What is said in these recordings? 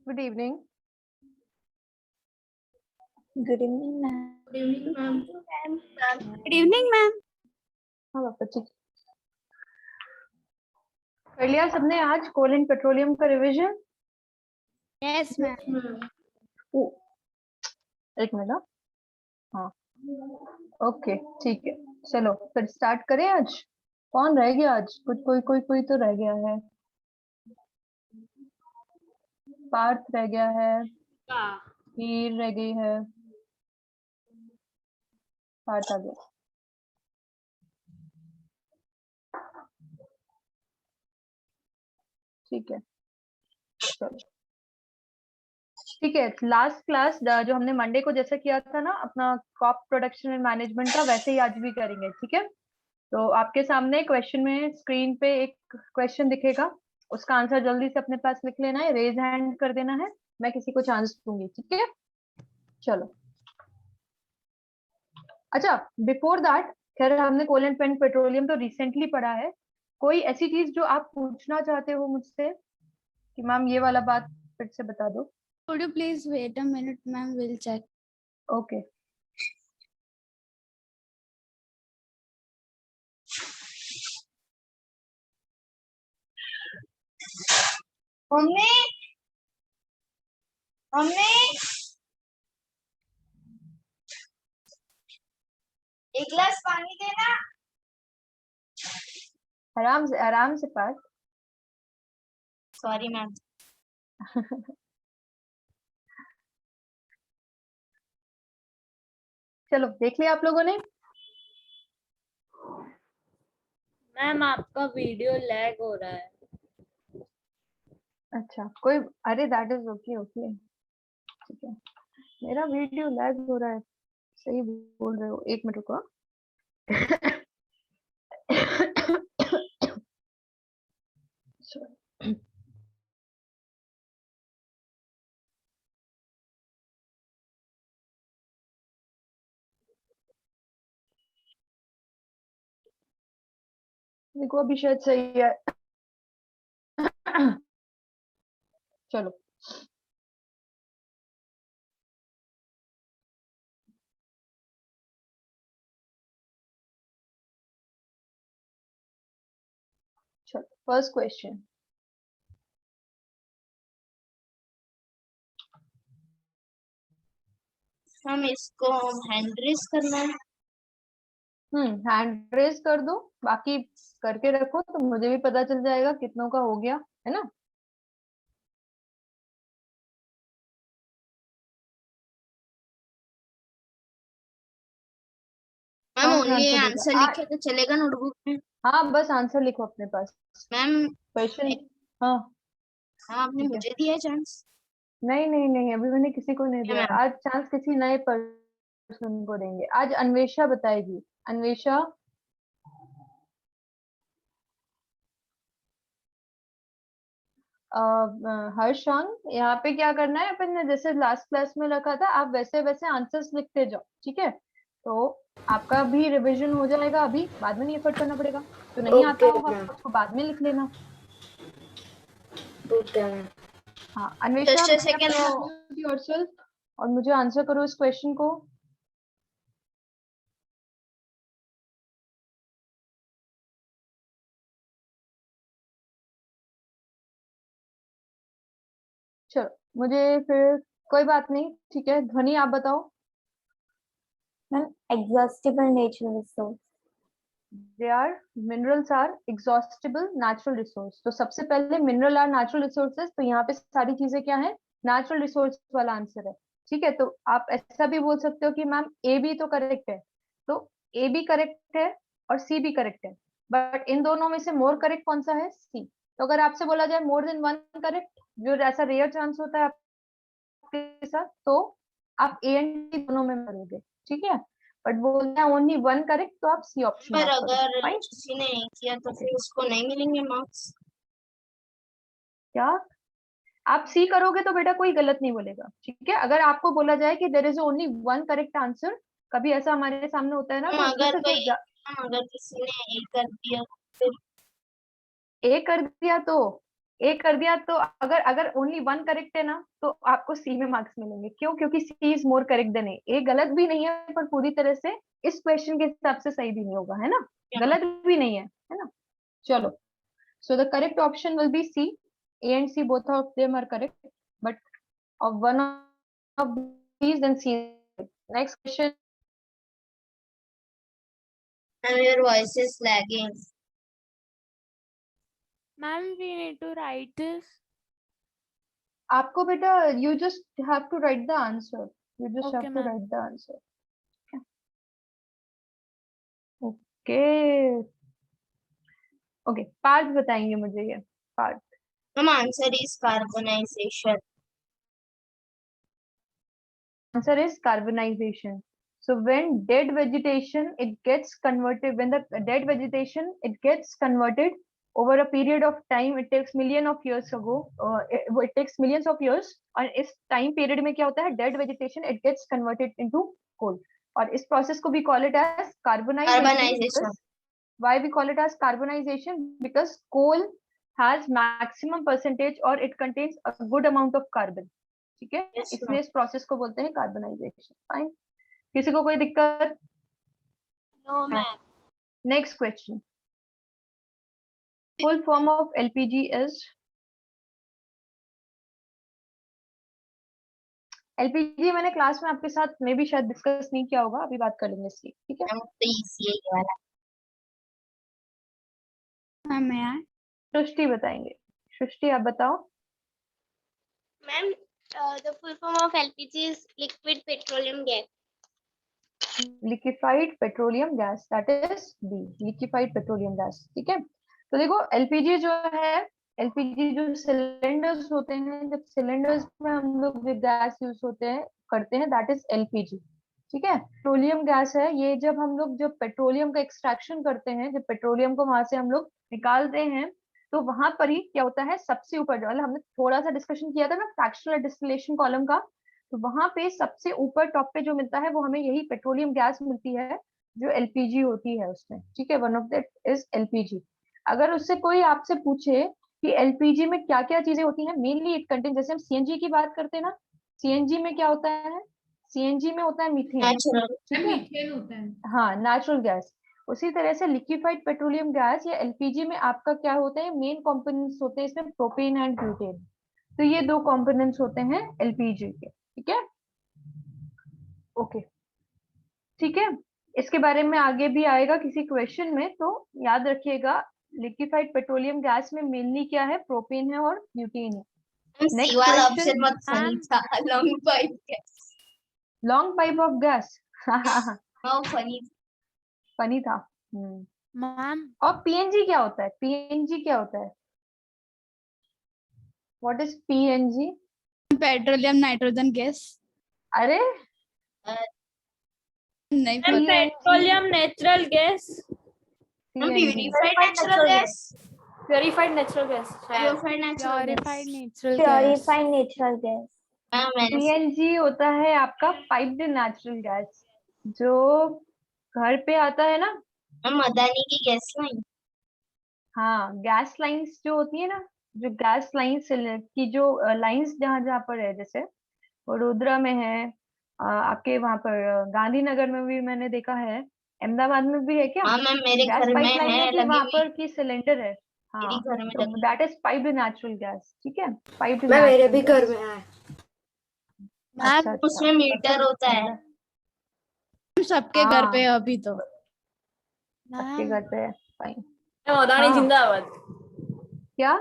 Good evening. Good evening, ma'am. Good evening, ma'am. Good evening, ma'am. हाँ पापा ठीक कर लिया सबने आज कोल एंड पेट्रोलियम का रिवीजन? Yes, ma'am. एक मिनट। हाँ ओके ठीक है, चलो फिर स्टार्ट करें। आज कौन रह गया? आज कोई तो रह गया है। पार्थ रह गया है, हीर रह गई है। पार्थ आ गया। ठीक है चलो ठीक है। लास्ट क्लास जो हमने मंडे को जैसा किया था ना अपना क्रॉप प्रोडक्शन एंड मैनेजमेंट का, वैसे ही आज भी करेंगे। ठीक है, तो आपके सामने क्वेश्चन में स्क्रीन पे एक क्वेश्चन दिखेगा, उसका आंसर जल्दी से अपने पास लिख लेना है, रेज हैंड कर देना है, मैं किसी को चांस दूंगी। ठीक है चलो। अच्छा बिफोर दैट, खैर हमने कोल एंड पेट्रोलियम तो रिसेंटली पढ़ा है। कोई ऐसी चीज जो आप पूछना चाहते हो मुझसे कि मैम ये वाला बात फिर से बता दो? Could you please wait a minute, ma'am? We'll check. Okay mummy, mummy, एक गिलास पानी देना। आराम से पास। Sorry ma'am. चलो देख लिया आप लोगों ने? मैम आपका वीडियो लैग हो रहा है। अच्छा कोई, अरे दैट इज ओके ओके ठीक है। मेरा वीडियो लैग हो रहा है, सही बोल रहे हो। एक मिनट रुको। Sorry. देखो अभी शायद सही है। चलो चलो फर्स्ट क्वेश्चन। हम इसको हैंड रेस करना है। हैंड रेस कर दो, बाकी करके रखो तो मुझे भी पता चल जाएगा कितनों का हो गया, है ना? मैम कौन ओनली आंसर देगा? आंसर लिखे तो चलेगा नोटबुक में? हाँ बस आंसर लिखो अपने पास। Ma'am question. हाँ हाँ, आपने ठीक है। मुझे दिया चांस। नहीं नहीं नहीं, अभी मैंने किसी को नहीं क्या दिया। मैम? आज चांस किसी नए पर्सन को देंगे। आज अन्वेषा बताएगी। अन्वेषा। हर्षांग, यहाँ पे क्या करना है, अपन ने जैसे लास्ट क्लास में रखा था, आप वैसे वैसे आंसर्स लिखते जाओ। ठीक है, तो आपका भी रिवीजन हो जाएगा, अभी बाद में नहीं एफर्ट करना पड़ेगा। तो नहीं आता होगा उसको बाद में लिख लेना। हाँ Anvesha, just a second. Yourself और मुझे आंसर करो इस क्वेश्चन को। चलो मुझे फिर कोई बात नहीं, ठीक है। ध्वनि आप बताओ। Ma'am, exhaustible natural resource. They are, minerals are exhaustible natural resource. तो सबसे पहले मिनरल आर नेचुरल रिसोर्सेज, तो यहाँ पे सारी चीजें क्या है? नेचुरल रिसोर्स वाला आंसर है। ठीक है, तो आप ऐसा भी बोल सकते हो कि मैम ए बी तो करेक्ट है, तो ए भी करेक्ट है और सी भी करेक्ट है, बट इन दोनों में से मोर करेक्ट कौन सा है? सी। तो अगर आपसे बोला जाए मोर देन वन करेक्ट, जो ऐसा रेयर चांस होता है आपके साथ, तो आप ए एंड डी दोनों में करोगे। ठीक है, बट बोलते हैं ओनली वन करेक्ट, तो आप सी ऑप्शन पर आप करो। अगर फाइन। किसी ने नहीं किया तो फिर उसको नहीं मिलेंगे मार्क्स? क्या आप सी करोगे तो बेटा कोई गलत नहीं बोलेगा। ठीक है, अगर आपको बोला जाए कि there is only one correct answer, कभी ऐसा हमारे सामने होता है ना, तो उसमें अगर से जो अगर किसी ने ए कर दिया फिर? ए कर दिया तो ए कर दिया तो अगर अगर ओनली वन करेक्ट है ना तो आपको सी में मार्क्स मिलेंगे। क्यों? क्योंकि सी इज मोर करेक्ट देन ए। ए गलत भी नहीं है पर पूरी तरह से इस क्वेश्चन के हिसाब से सही भी नहीं होगा, है ना, गलत भी नहीं है ना। चलो, so the correct option will be C. A and C both of them are correct, but of one of these then C. Next question. And your voice is lagging. Ma'am, we need to write this. आपको बेटा you just have to write the answer. You just Okay, have to ma'am. write the answer. Okay. Okay. Part बताएंगे मुझे ये part. Ma'am, answer is carbonization. Answer is carbonization. So when dead vegetation it gets converted, when the dead vegetation it gets converted over a period of time, it takes million of years ago, it takes millions of years, और इस time period में क्या होता है, dead vegetation it gets converted into coal, और इस process को भी call it as carbonisation. Why we call it as carbonization? Because coal has maximum percentage or it contains a good amount of carbon. ठीक है, Yes, इसलिए इस process को बोलते हैं कार्बोनाइजेशन। फाइन, किसी को कोई दिक्कत? No, ma'am. Next question. Full form of LPG is, LPG मैंने क्लास में आपके साथ में भी शायद डिस्कस नहीं किया होगा, अभी बात कर लेंगे इसकी, ठीक है। Ma'am, तो easy है ये वाला। Ma'am, may I? सृष्टि बताएंगे। सृष्टि आप बताओ। Ma'am, the full form of LPG is liquid petroleum gas. Liquefied petroleum gas, that is B, liquefied petroleum gas. ठीक है, तो देखो एलपीजी जो है, एलपीजी जो सिलेंडर्स होते हैं, जब सिलेंडर्स में हम लोग गैस यूज होते हैं करते हैं, दैट इज एलपीजी। ठीक है, पेट्रोलियम गैस है ये, जब हम लोग जब पेट्रोलियम का एक्सट्रैक्शन करते हैं, जब पेट्रोलियम को वहां से हम लोग निकालते हैं, तो वहां पर ही क्या होता है, सबसे ऊपर जो हमने थोड़ा सा डिस्कशन किया था ना फ्रैक्शनल डिस्टिलेशन कॉलम का, तो वहां पे सबसे ऊपर टॉप पे जो मिलता है वो हमें यही पेट्रोलियम गैस मिलती है जो एलपीजी होती है उसमें। ठीक है, one of that is LPG. अगर उससे कोई आपसे पूछे कि एलपीजी में क्या क्या चीजें होती हैं, मेनली इट कंटेन, जैसे हम सीएनजी की बात करते हैं ना, सीएनजी में क्या होता है, सीएनजी में होता है मीथेन। Natural. ठीक है, मीथेन होता है। हाँ, नेचुरल गैस। उसी तरह से लिक्विफाइड पेट्रोलियम गैस या एलपीजी में आपका क्या होता है, मेन कंपोनेंट्स होते हैं इसमें प्रोपेन एंड ब्यूटेन। तो ये दो कंपोनेंट्स होते हैं एलपीजी के। ठीक है, ओके, ठीक है, इसके बारे में आगे भी आएगा किसी क्वेश्चन में, तो याद रखिएगा लिक्विफाइड पेट्रोलियम गैस में मेनली क्या है, प्रोपेन है और ब्यूटेन है। Ma'am, Next C वाला question. option बहुत funny था। Long pipe gas. Long pipe of gas How funny. Funny था। Ma'am, और पीएनजी क्या होता है, पीएनजी क्या होता है, what is PNG? Petroleum nitrogen gas. अरे नहीं Ma'am, पता। petroleum natural gas. Ma'am, PNG purified natural gas. Purified natural gas. Purified natural Purified gas. natural gas. Purified natural gas. Ma'am, मैंने पीएनजी होता है आपका पाइप्ड नेचुरल गैस, जो घर पे आता है ना। Ma'am, अदानी की गैस लाइन। हाँ, गैस लाइंस जो होती है ना, जो गैस लाइंस की जो लाइंस जहाँ जहाँ पर है, जैसे वडोदरा में है, आपके वहां पर गांधीनगर में भी मैंने देखा है, अहमदाबाद में भी है क्या, हाँ मैम, मेरे गैस घर में पाइपलाइन है है कि लगी वहां हुई। पर की सिलेंडर है। हाँ, मेरे घर में तो लगी। That is piped natural gas. ठीक है, पाइप्ड मैं मेरे नेचुरल भी गैस। घर में है। अच्छा, Ma'am, अच्छा, उसमें मीटर होता है। सबके घर हाँ, पे है अभी तो। आपके ma'am. घर पे है, फाइन। अदानी हाँ। जिंदाबाद। क्या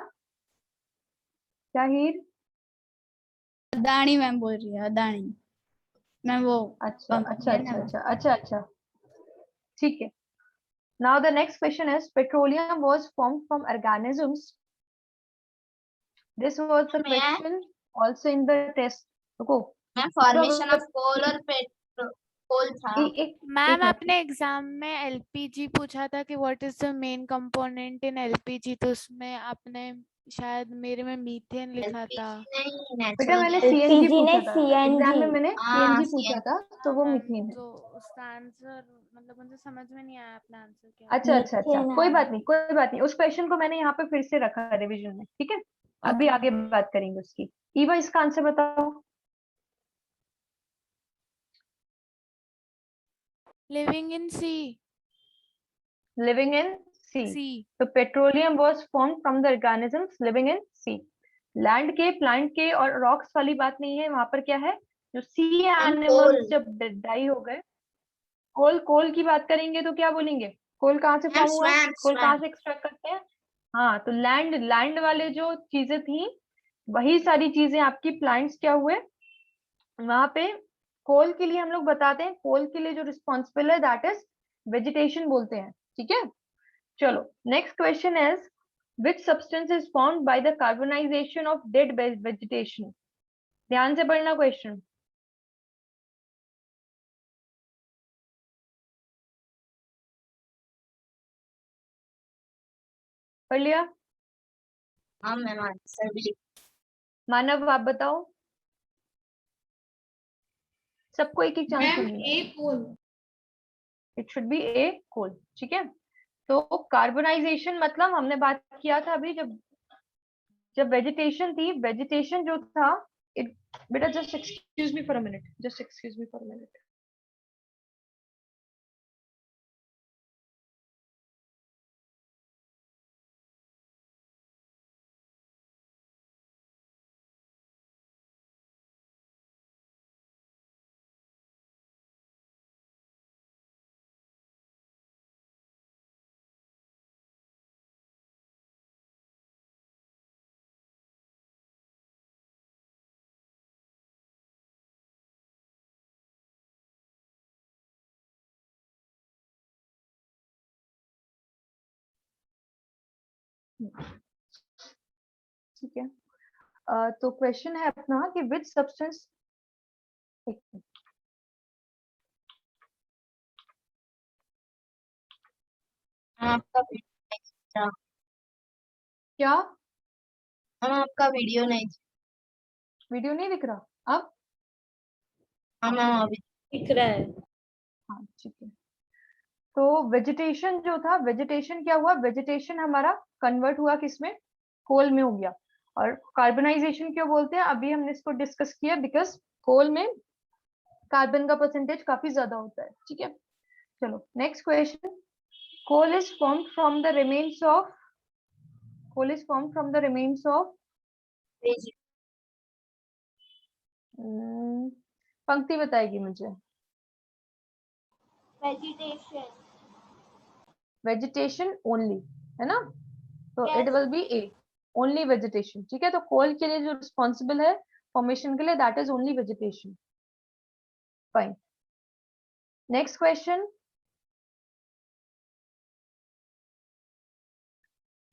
क्या हीर? अदानी मैम बोल रही है, अदानी मैम वो अच्छा company अच्छा है ना। अच्छा अच्छा अच्छा अच्छा, ठीक है। Now the next question is, petroleum was formed from organisms. This was the May I? question also in the test. रुको, मैम, फॉर्मेशन ऑफ कोल और कोल था। एक मैम, मिनट। आपने एग्जाम में एलपीजी पूछा था कि what is the main component in LPG, तो उसमें आपने शायद मेरे में मीथेन लिखा था। नहीं, बेटा नेचुरल मैंने गैस। सीएनजी LPG पूछा ने था CNG एग्जाम में, मैंने हाँ, सीएनजी पूछा CNG। था, तो वो मैम, मीथेन है। तो उसका आंसर मतलब मुझे समझ में नहीं आया अपना आंसर क्या। अच्छा अच्छा अच्छा, मीथेन कोई है। बात नहीं, कोई बात नहीं, उस क्वेश्चन को मैंने यहाँ पे फिर से रखा रिवीजन में। ठीक है, अभी आगे बात करेंगे उसकी। ईवा इसका आंसर बताओ। Living in sea. Living in sea. Sea. तो petroleum was form from the organisms living in sea. Land के, प्लांट के और रॉक्स वाली बात नहीं है, वहां पर क्या है, जो सी एनिमल्स जब डाई हो गए। कोल, कोल की बात करेंगे तो क्या बोलेंगे, कोल कहाँ से फॉर्म हुआ, कोल कहाँ से एक्सट्रैक्ट करते हैं। हाँ, तो लैंड, लैंड वाले जो चीजें थी वही सारी चीजें आपकी प्लांट्स क्या हुए वहां पे। कोल के लिए हम लोग बताते हैं, कोल के लिए जो रिस्पॉन्सिबल है दैट इज वेजिटेशन बोलते हैं। ठीक है, चलो next question is which substance is formed by the carbonisation of dead vegetation. ध्यान से पढ़ना क्वेश्चन। पढ़ लिया? हाँ मैम, आंसर भी मानव आप बताओ, सबको एक एक चांस मिलेगा। इट शुड बी ए कोल। ठीक है, तो कार्बोनाइजेशन मतलब हमने बात किया था अभी, जब जब वेजिटेशन थी, वेजिटेशन जो था, इट, बेटा just excuse me for a minute, just excuse me for a minute. ठीक है, तो क्वेश्चन है अपना कि विच सब्सटेंस, आपका वीडियो क्या हम आपका वीडियो नहीं। वीडियो नहीं दिख रहा अब? हाँ मैम, अभी दिख रहा है। हाँ ठीक है, तो वेजिटेशन जो था, वेजिटेशन क्या हुआ, वेजिटेशन हमारा कन्वर्ट हुआ किसमें, कोल में हो गया। और कार्बनाइजेशन क्यों बोलते हैं, अभी हमने इसको डिस्कस किया, बिकॉज कोल में कार्बन का परसेंटेज काफी ज्यादा होता है। ठीक है, चलो next question. Coal is formed from the remains of, coal is formed from the remains of, पंक्ति बताएगी मुझे। vegetation. वेजिटेशन ओनली, है ना, तो it Yes. Will be A, only vegetation. ठीक है, तो कोल के लिए जो रिस्पॉन्सिबल है फॉर्मेशन के लिए that is only vegetation. Fine, next question.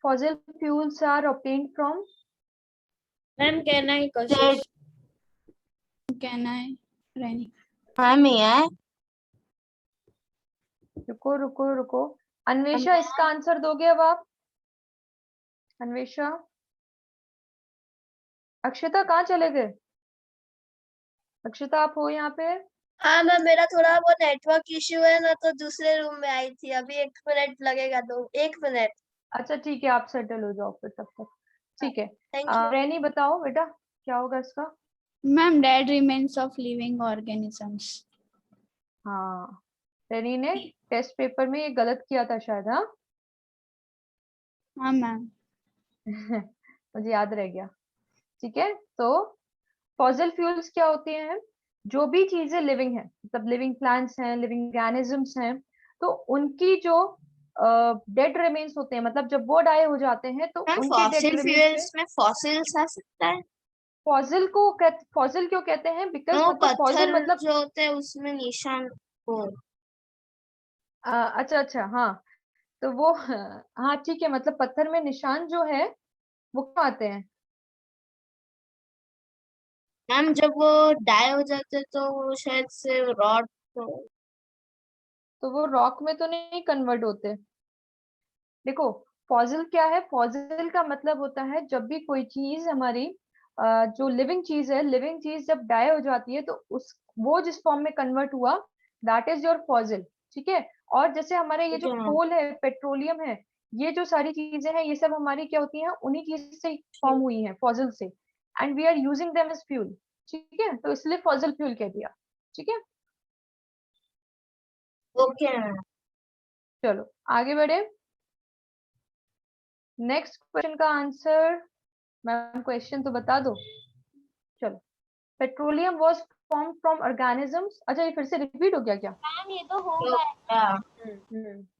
fossil fuels are obtained from, ma'am कहना ही कोशिश, कहना है रहनी। मैम ही है। रुको रुको रुको, अन्वेषा इसका आंसर दोगे अब आप? अन्वेषा, अक्षता कहाँ चले गए? अक्षता आप हो यहाँ पे? हाँ मैम, मेरा थोड़ा वो नेटवर्क इश्यू है ना, तो दूसरे रूम में आई थी। अभी 1 मिनट लगेगा, 1 मिनट। अच्छा ठीक है, आप सेटल हो जाओ फिर तब तक। ठीक है, थैंक यू। रैनी बताओ बेटा क्या होगा इसका? Ma'am dead remains of living organisms. हाँ, रैनी ने टेस्ट पेपर में ये गलत किया था शायद। हाँ हाँ मैम। मुझे याद रह गया। ठीक है, तो फॉसिल फ्यूल्स क्या होते हैं, जो भी चीजें लिविंग है, मतलब लिविंग प्लांट्स हैं, लिविंग ऑर्गेनिजम्स हैं, तो उनकी जो डेड रिमेन्स होते हैं, मतलब जब वो डाई हो जाते हैं तो मैम उनके डेड फॉसिल रिमेन्स पे, फ्यूल्स में फॉसिल्स आ सकता है। फॉसिल को फॉसिल क्यों कहते हैं, बिकॉज वो मतलब फॉसिल पत्थर मतलब, जो होते हैं उसमें निशान हो। अच्छा अच्छा, हाँ, तो वो, हाँ ठीक है, मतलब पत्थर में निशान जो है वो क्यों आते हैं? मैम जब वो डाई हो जाते हैं तो वो शायद से रॉड तो वो रॉक में तो नहीं कन्वर्ट होते। देखो, फॉसिल क्या है, फॉसिल का मतलब होता है जब भी कोई चीज हमारी जो लिविंग चीज है, लिविंग चीज जब डाई हो जाती है तो उस, वो जिस फॉर्म में कन्वर्ट हुआ दैट इज योर फॉसिल। ठीक है, और जैसे हमारे ये जो ठीक है मैम। कोल है, पेट्रोलियम है, ये जो सारी चीजें हैं ये सब हमारी क्या होती हैं, उन्हीं चीज से फॉर्म हुई हैं, फॉसिल से, and we are using them as fuel. ठीक है, तो इसलिए फॉसिल फ्यूल कह दिया। ठीक है, ओके मैम। चलो आगे बढ़े। नेक्स्ट क्वेश्चन का आंसर, मैम क्वेश्चन तो बता दो। चलो, petroleum was form from organisms. अच्छा, ये फिर से रिपीट हो गया क्या? मैम ये तो हो गया।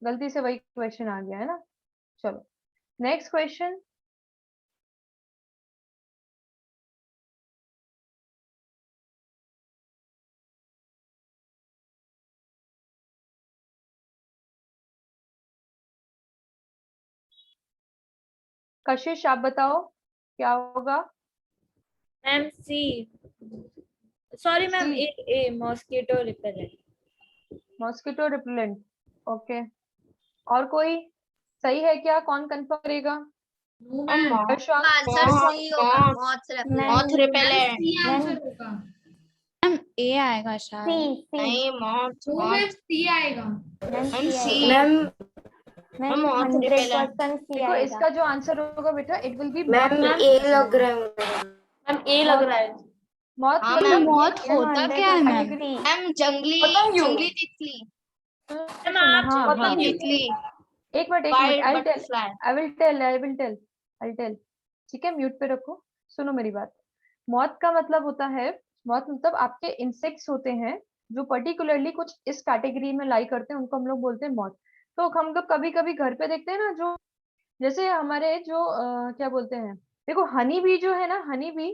गलती से वही क्वेश्चन आ गया है ना। चलो नेक्स्ट क्वेश्चन। कशिश आप बताओ क्या होगा? Ma'am C, sorry ma'am, C, A mosquito repellent. Mosquito repellent. Okay, और कोई सही है क्या? कौन कंफर्म करेगा? अर्शवांग? आंसर सही होगा, मॉथ रिपेलेंट। मैम ए आएगा शायद। नहीं moth moth ma'am C. Ma'am ma'am moth repellent. देखो इसका जो आंसर होगा बेटा, it will be ma'am A लग रहा है। मैम ए लग रहा है। मौत हाँ, मतलब मैम, मौत होता क्या है मैम? category- मैम जंगली तितली। मैम हाँ आप हाँ, जंगली तितली। एक minute wild I will butterfly. Tell. ठीक है, म्यूट पे रखो, सुनो मेरी बात। मौत का मतलब होता है, मौत मतलब आपके इंसेक्ट्स होते हैं जो पर्टिकुलरली कुछ इस कैटेगरी में लाई करते हैं, उनको हम लोग बोलते हैं मौत। तो हम लोग कभी कभी घर पे देखते हैं ना, जो जैसे हमारे जो क्या बोलते हैं, देखो हनी बी जो है ना, हनी बी,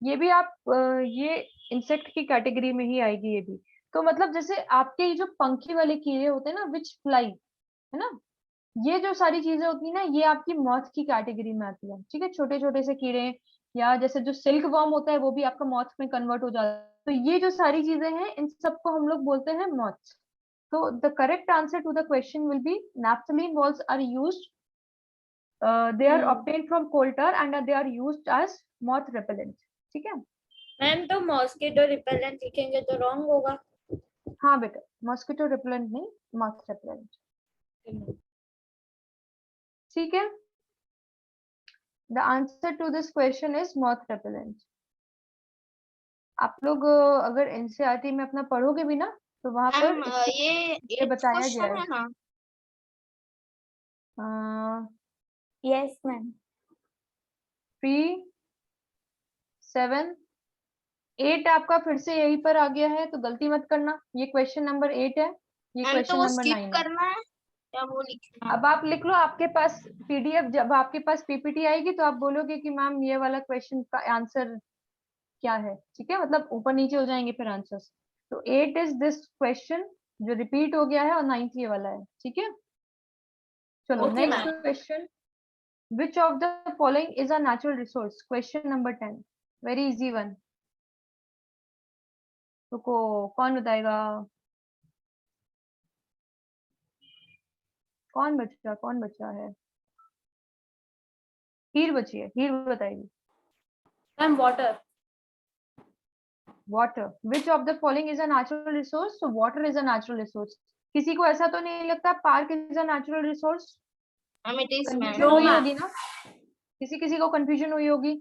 ये भी आप ये इंसेक्ट की कैटेगरी में ही आएगी ये भी। तो मतलब जैसे आपके ये जो पंखी वाले कीड़े होते हैं ना, विच फ्लाई, है ना, ये जो सारी चीजें होती है ना, ये आपकी मॉथ की कैटेगरी में आती है। ठीक है, छोटे छोटे से कीड़े, या जैसे जो सिल्क वर्म होता है वो भी आपका मॉथ में कन्वर्ट हो जाता है। तो ये जो सारी चीजें हैं इन सबको हम लोग बोलते हैं मॉथ। तो the correct answer to the question will be naphthalene balls are used, they are obtained from coal tar and they are used as moth repellent। ठीक है, मैम तो मॉस्किटो रिपेलेंट लिखेंगे तो रॉन्ग होगा। हाँ बेटा, मॉस्किटो रिपेलेंट नहीं, moth repellent। ठीक है, the answer to this question is moth repellent। आप लोग अगर एनसीईआरटी में अपना पढ़ोगे भी ना, तो वहां पर मैम इसको ये बताया गया क्वेश्चन है ना। है। Yes ma'am. 3, 7, 8 आपका फिर से यहीं पर आ गया है, तो गलती मत करना। ये क्वेश्चन नंबर 8 है, ये मैम तो क्वेश्चन वो नंबर स्किप 9 है। करना है या वो लिखना है? अब आप लिख लो, आपके पास पीडीएफ, जब आपके पास पीपीटी आएगी तो आप बोलोगे कि मैम ये वाला क्वेश्चन का आंसर क्या है। ठीक है, मतलब ऊपर नीचे हो जाएंगे फिर आंसर्स। तो 8 इज दिस क्वेश्चन जो रिपीट हो गया है, और 9th ये वाला है। ठीक है, चलो Okay, next ma'am. Question. Which of the following is a natural resource? Question number 10, very easy one। रुको, कौन बताएगा? कौन बचा है? हीर बची है, हीर बताएगी। Ma'am water. Water, which of the following is a natural resource? तो water is a natural resource. किसी को ऐसा तो नहीं लगता park is a natural resource? Ma'am it is ma'am. Confusion हुई होगी ना, किसी को कंफ्यूजन हुई होगी?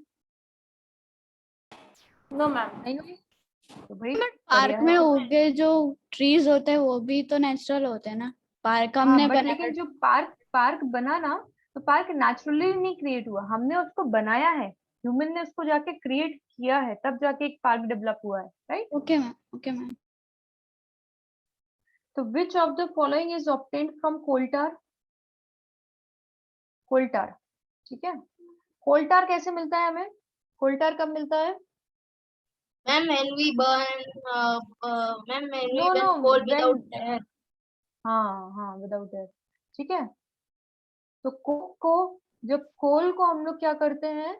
No ma'am. नहीं हुई? तो भाई पार्क में उगे जो ट्रीज होते हैं वो भी तो नेचुरल होते हैं ना। पार्क हमने बट बनाया। लेकिन जो पार्क बना ना, तो पार्क नेचुरली नहीं क्रिएट हुआ, हमने उसको बनाया है, ह्यूमन ने उसको जाके क्रिएट किया है, तब जाके एक पार्क डेवलप हुआ है, right? Okay ma'am, okay ma'am. तो which of the following is obtained from coal tar? Coal tar, ठीक है। कोल टार कैसे मिलता है हमें? कोल टार कब मिलता है? Ma'am when we burn ma'am when we no burn no, coal without air। हाँ विदाउट एयर। ठीक है, तो कोक को, जब कोल को हम लोग क्या करते हैं,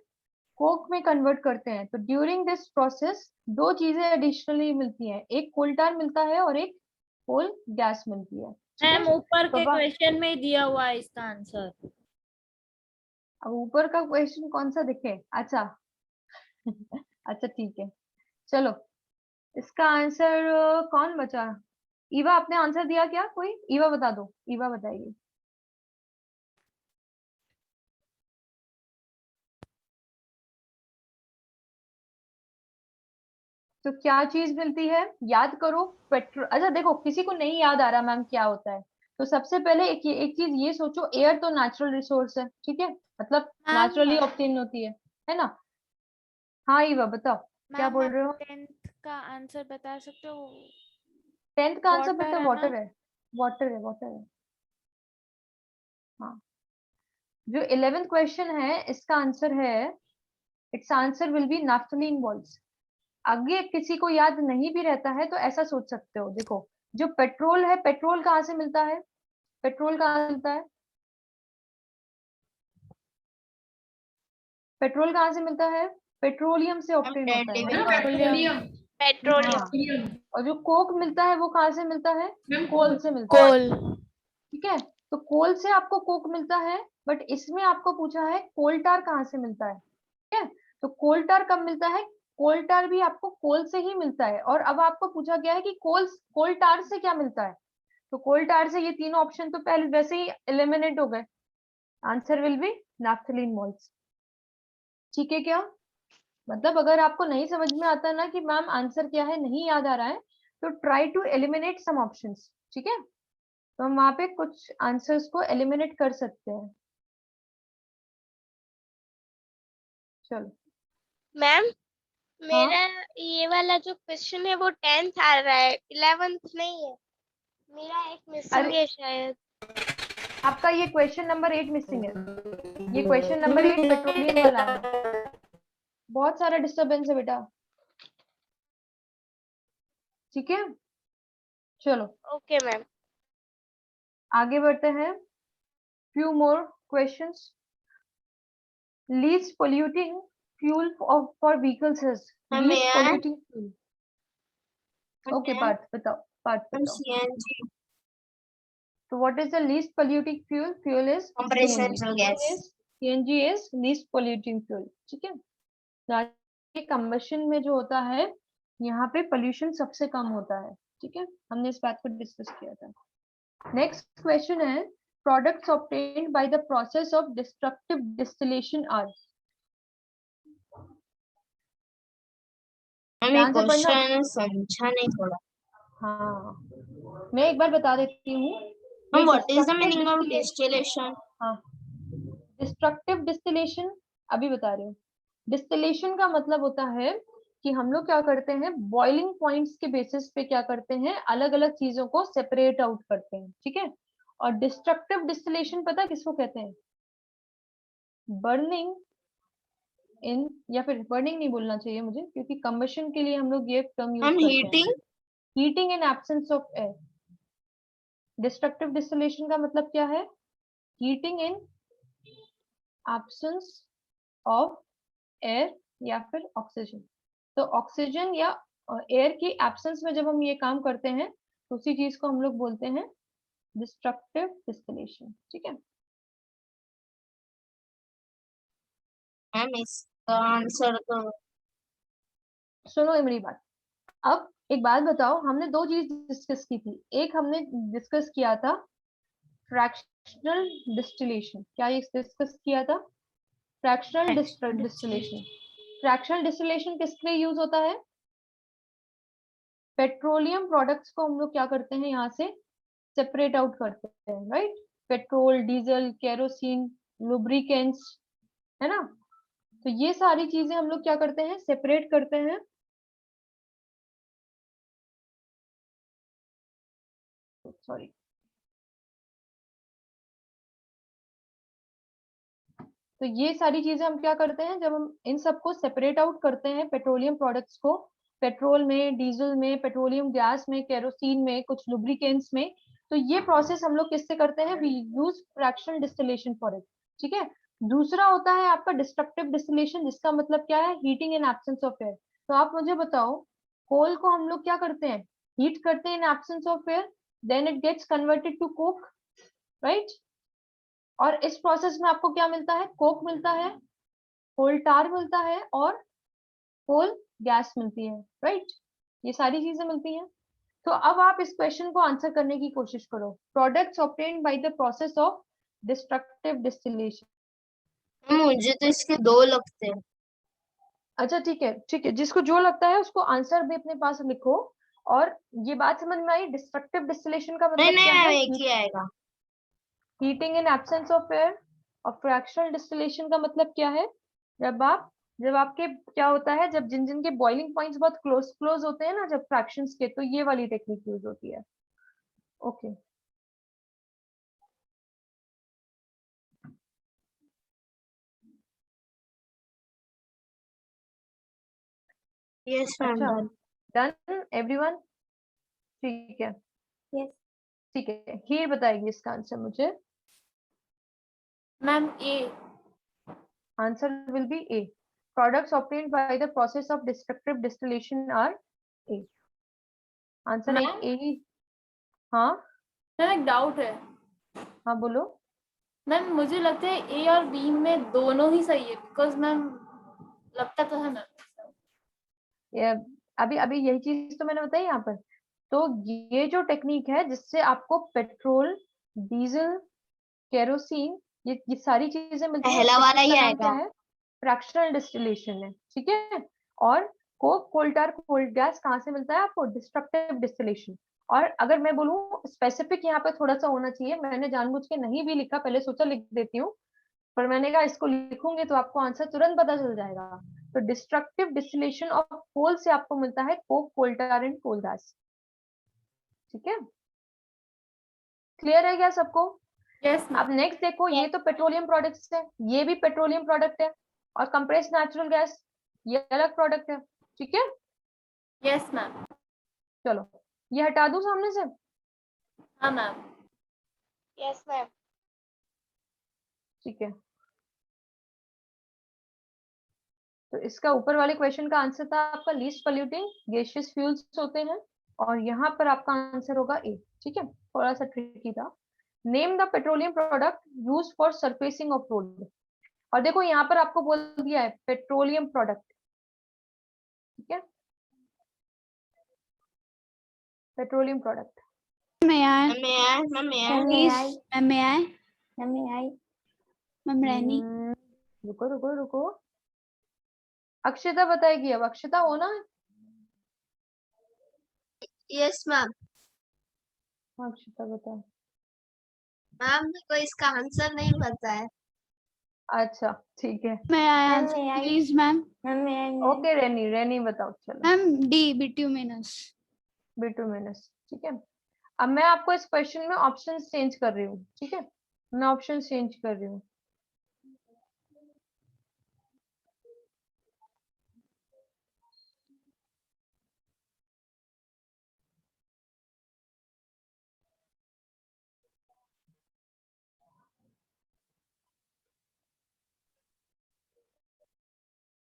कोक में कन्वर्ट करते हैं, तो ड्यूरिंग दिस प्रोसेस दो चीजें एडिशनली मिलती हैं, एक कोल टार मिलता है और एक कोल गैस मिलती है। ठीक है, मैम ऊपर के तो क्वेश्चन में दिया हुआ है इसका आंसर। अब ऊपर का क्वेश्चन कौन सा दिखे? अच्छा अच्छा ठीक है, चलो इसका आंसर कौन बचा? ईवा, आपने आंसर दिया क्या? कोई ईवा बता दो, ईवा बताएगी। तो क्या चीज मिलती है, याद करो। पेट्रोल, अच्छा देखो किसी को नहीं याद आ रहा मैम क्या होता है, तो सबसे पहले एक चीज ये सोचो, एयर तो नेचुरल रिसोर्स है, ठीक है, मतलब मैम नेचुरली ऑब्टेन होती है ना। हाँ ईवा बताओ क्या मैम बोल आप रहे हो। 10th का आंसर बता सकते हो? 10th का आंसर वाटर बेटा है ना? वाटर है, वाटर है, वाटर है। हाँ, जो 11th क्वेश्चन है इसका आंसर है, it's answer will B naphthalene balls. आगे किसी को याद नहीं भी रहता है तो ऐसा सोच सकते हो, देखो जो पेट्रोल है, पेट्रोल कहाँ से मिलता है, पेट्रोल कहाँ से मिलता है, पेट्रोल कहाँ से मिलता है, पेट्रोलियम से ऑब्टेन होता है ना? पेट्रोलियम। पेट्रोलियम। हाँ, और जो कोक मिलता है वो कहाँ से मिलता है, कोल से मिलता है, कोल। ठीक है। तो कोल से आपको कोक मिलता है, बट इसमें आपको पूछा है कोल टार कहाँ से मिलता है, ठीक है। तो कोल टार कब मिलता है, कोल टार भी आपको कोल से ही मिलता है। और अब आपको पूछा गया है कि कोल टार से क्या मिलता है, तो कोल टार से ये तीनों ऑप्शन तो पहले वैसे ही एलिमिनेट हो गए, answer will B naphthalene malls. ठीक है क्या, मतलब अगर आपको नहीं समझ में आता ना कि मैम आंसर क्या है, नहीं याद आ रहा है, तो try to eliminate some options, ठीक है। तो हम वहां पे कुछ आंसर्स को एलिमिनेट कर सकते हैं। चलो मैम हाँ, मेरा ये वाला जो क्वेश्चन है वो 10th आ रहा है, 11th नहीं है, मेरा एक मिसिंग अरे है शायद। आपका ये क्वेश्चन नंबर 8 मिसिंग है, ये क्वेश्चन नंबर 8 पेट्रोलियम वाला है, बहुत सारा डिस्टरबेंस है बेटा, ठीक है। चलो ओके मैम। आगे बढ़ते हैं, few more questions. Least polluting fuel for vehicles is Ma'am, least may I? polluting fuel. Okay, Partha बताओ, पार्थ बताओ। CNG, So what is the least polluting fuel? Fuel is compressed CNG. gas. CNG is least polluting fuel, ठीक है। Combustion में जो होता है यहाँ पे पोल्यूशन सबसे कम होता है, ठीक है, हमने इस बात को डिस्कस किया था। नेक्स्ट क्वेश्चन है, products obtained by the process of destructive distillation are. Ma'am ये क्वेश्चन समझा नहीं थोड़ा। हाँ, मैं एक बार बता देती हूँ। Ma'am what is the meaning of distillation? हाँ, डिस्ट्रक्टिव डिस्टिलेशन अभी बता रही हूँ। डिस्टिलेशन का मतलब होता है कि हम लोग क्या करते हैं, बॉइलिंग पॉइंट्स के बेसिस पे क्या करते हैं, अलग अलग चीजों को सेपरेट आउट करते हैं, ठीक है। और डिस्ट्रक्टिव डिस्टिलेशन पता है किसको कहते हैं, बर्निंग इन, या फिर बर्निंग नहीं बोलना चाहिए मुझे, क्योंकि कंबशन के लिए हम लोग ये टर्म यूज मैम करते हैं, heating. Heating in absence of air. Destructive distillation का मतलब क्या है, heating in absence of air या फिर ऑक्सीजन। तो ऑक्सीजन या एयर की एब्सेंस में जब हम ये काम करते हैं तो उसी चीज को हम लोग बोलते हैं डिस्ट्रक्टिव डिस्टिलेशन, ठीक है। मैम इसका आंसर तो सुनो ये मेरी बात, अब एक बात बताओ, हमने दो चीज डिस्कस की थी, एक हमने डिस्कस किया था फ्रैक्शनल डिस्टिलेशन, क्या ये डिस्कस किया था, फ्रैक्शनल डिस्टिलेशन। फ्रैक्शनल डिस्टिलेशन किसके लिए यूज होता है, पेट्रोलियम प्रोडक्ट्स को हम लोग क्या करते हैं यहाँ से सेपरेट आउट करते हैं, right. Petrol, diesel, kerosene, lubricants, है ना। तो ये सारी चीजें हम लोग क्या करते हैं, सेपरेट करते हैं। सॉरी, तो ये सारी चीजें हम क्या करते हैं, जब हम इन सबको सेपरेट आउट करते हैं, पेट्रोलियम प्रोडक्ट्स को, पेट्रोल में, डीजल में, पेट्रोलियम गैस में, केरोसिन में, कुछ लुब्रिकेंट्स में, तो ये प्रोसेस हम लोग किससे करते हैं, we use fractional distillation for it, ठीक है। दूसरा होता है आपका डिस्ट्रक्टिव डिस्टिलेशन, जिसका मतलब क्या है, heating in absence of air. तो आप मुझे बताओ, कोल को हम लोग क्या करते हैं, हीट करते हैं in absence of air, then it gets converted to coke, right. और इस प्रोसेस में आपको क्या मिलता है, कोक मिलता है, कोल टार मिलता है और कोल गैस मिलती है, राइट। ये सारी चीजें मिलती हैं। तो अब आप इस क्वेश्चन को आंसर करने की कोशिश करो, products obtained by the process of destructive distillation. मुझे तो इसके दो लगते हैं। अच्छा ठीक है, जिसको जो लगता है उसको आंसर भी अपने पास लिखो। और ये बात समझ में आई, डिस्ट्रक्टिव डिस्टिलेशन का नहीं मतलब नहीं क्या मैम, है? एक ही आएगा। Heating in absence of air. और फ्रैक्शनल डिस्टिलेशन का मतलब क्या है? जब आपके क्या होता है, जब जिन जिन के बॉइलिंग पॉइंट्स बहुत क्लोज क्लोज होते हैं ना, जब फ्रैक्शंस के, तो ये वाली टेक्निक यूज होती है। ओके यस मैम, अच्छा, डन। Done everyone? ठीक है Yes. ठीक है, हीर बताएगी इसका आंसर मुझे। Ma'am A. Answer will be A. Products obtained by the process of destructive distillation are A. Answer है मैम A। हाँ मैम एक डाउट है हाँ बोलो। मैम, मुझे लगता है ए और बी में दोनों ही सही है, बिकॉज मैम लगता तो है मैम। ये अभी अभी यही चीज तो मैंने बताई यहाँ पर। तो ये जो टेक्निक है जिससे आपको पेट्रोल, डीजल, केरोसिन, ये सारी चीजें मिलती हैं, पहला इस वाला टेक्निक ही का नाम आएगा। क्या है? फ्रैक्शनल डिस्टिलेशन है, ठीक है। और Coke, coal tar, cold gas कहाँ से मिलता है आपको? Destructive distillation. और अगर मैं बोलूँ स्पेसिफिक, यहाँ पे थोड़ा सा होना चाहिए, मैंने जानबूझ के नहीं भी लिखा, पहले सोचा लिख देती हूँ, पर मैंने कहा इसको लिखूंगी तो आपको आंसर तुरंत पता चल जाएगा। तो डिस्ट्रक्टिव डिस्टिलेशन ऑफ कोल से आपको मिलता है coke, coal tar and coal gas. ठीक है, क्लियर है क्या सबको? यस अब मैम। नेक्स्ट देखो, ये तो पेट्रोलियम प्रोडक्ट्स है, ये भी पेट्रोलियम प्रोडक्ट है, और कंप्रेस्ड नेचुरल गैस ये अलग प्रोडक्ट है। ठीक है, यस मैम। चलो ये हटा दूं सामने से। हाँ मैम। Yes ma'am. ठीक है, तो इसका ऊपर वाले क्वेश्चन का आंसर था आपका लीस्ट पोल्यूटिंग गैसियस फ्यूल्स होते हैं, और यहाँ पर आपका आंसर होगा ए। ठीक है, थोड़ा सा ट्रिकी था। Name the petroleum product use for surfacing of road. और देखो यहाँ पर आपको बोल दिया है पेट्रोलियम प्रोडक्ट। ठीक है, petroleum product. May I? Ma'am मैं Please, may I? May I? Ma'am Rani. रुको रुको रुको, अक्षिता बताएगी अब। अक्षिता हो ना? Yes ma'am. हाँ, अक्षिता बताओ। मैम मेरे को इसका आंसर नहीं पता है। अच्छा ठीक है, May I Ma'am, answer, may I? please, ma'am? Ma'am, may I? Okay Renee, Renee बताओ चलो। Ma'am, D, bituminous. बिटुमिनस। ठीक है, अब मैं आपको इस क्वेश्चन में ऑप्शन चेंज कर रही हूँ। ठीक है, मैं ऑप्शन चेंज कर रही हूँ।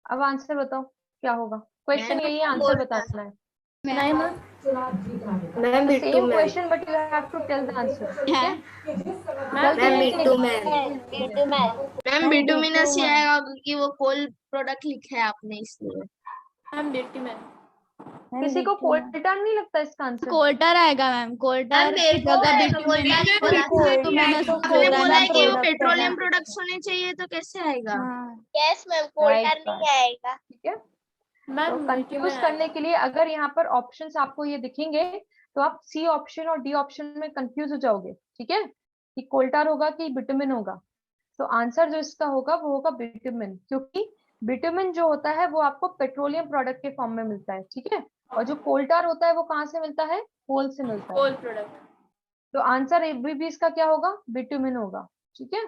अब आंसर बताओ क्या होगा। क्वेश्चन यही है, आंसर बताना है। नहीं ma'am. Ma'am, same question but you have to tell the answer. ठीक है, गलती Ma'am, है कि नहीं? bitumen. मैम बिटुमिनस ही आएगा क्योंकि वो कोल प्रोडक्ट लिखा है आपने इसलिए। मैम बेटी मैम। Ma'am, किसी को bitumen. कोल्टान नहीं लगता इसका आंसर? Coal tar आएगा मैम, coal tar मैम मेरे की को जगह कोल tar ही बोला था। bituminous तो होता आपने है बोला ना। है कि वो product है पेट्रोलियम ना? प्रोडक्ट्स होने चाहिए तो कैसे आएगा? हाँ. यस मैम, कोल Right, tar नहीं आएगा। ठीक है, तो मैम बेटी कंफ्यूज में करने के लिए अगर यहाँ पर ऑप्शंस आपको ये दिखेंगे तो आप सी ऑप्शन और डी ऑप्शन में कंफ्यूज हो जाओगे। ठीक है, कि कोल्टार होगा कि बिटुमिन होगा। तो आंसर जो इसका होगा वो होगा बिटुमिन, क्योंकि बिटुमिन जो होता है वो आपको पेट्रोलियम प्रोडक्ट के फॉर्म में मिलता है। ठीक है, और जो कोल्टार होता है वो कहाँ से मिलता है? कोल से मिलता है। कोल प्रोडक्ट। तो आंसर भी इसका क्या होगा? बिटुमिन होगा। ठीक है,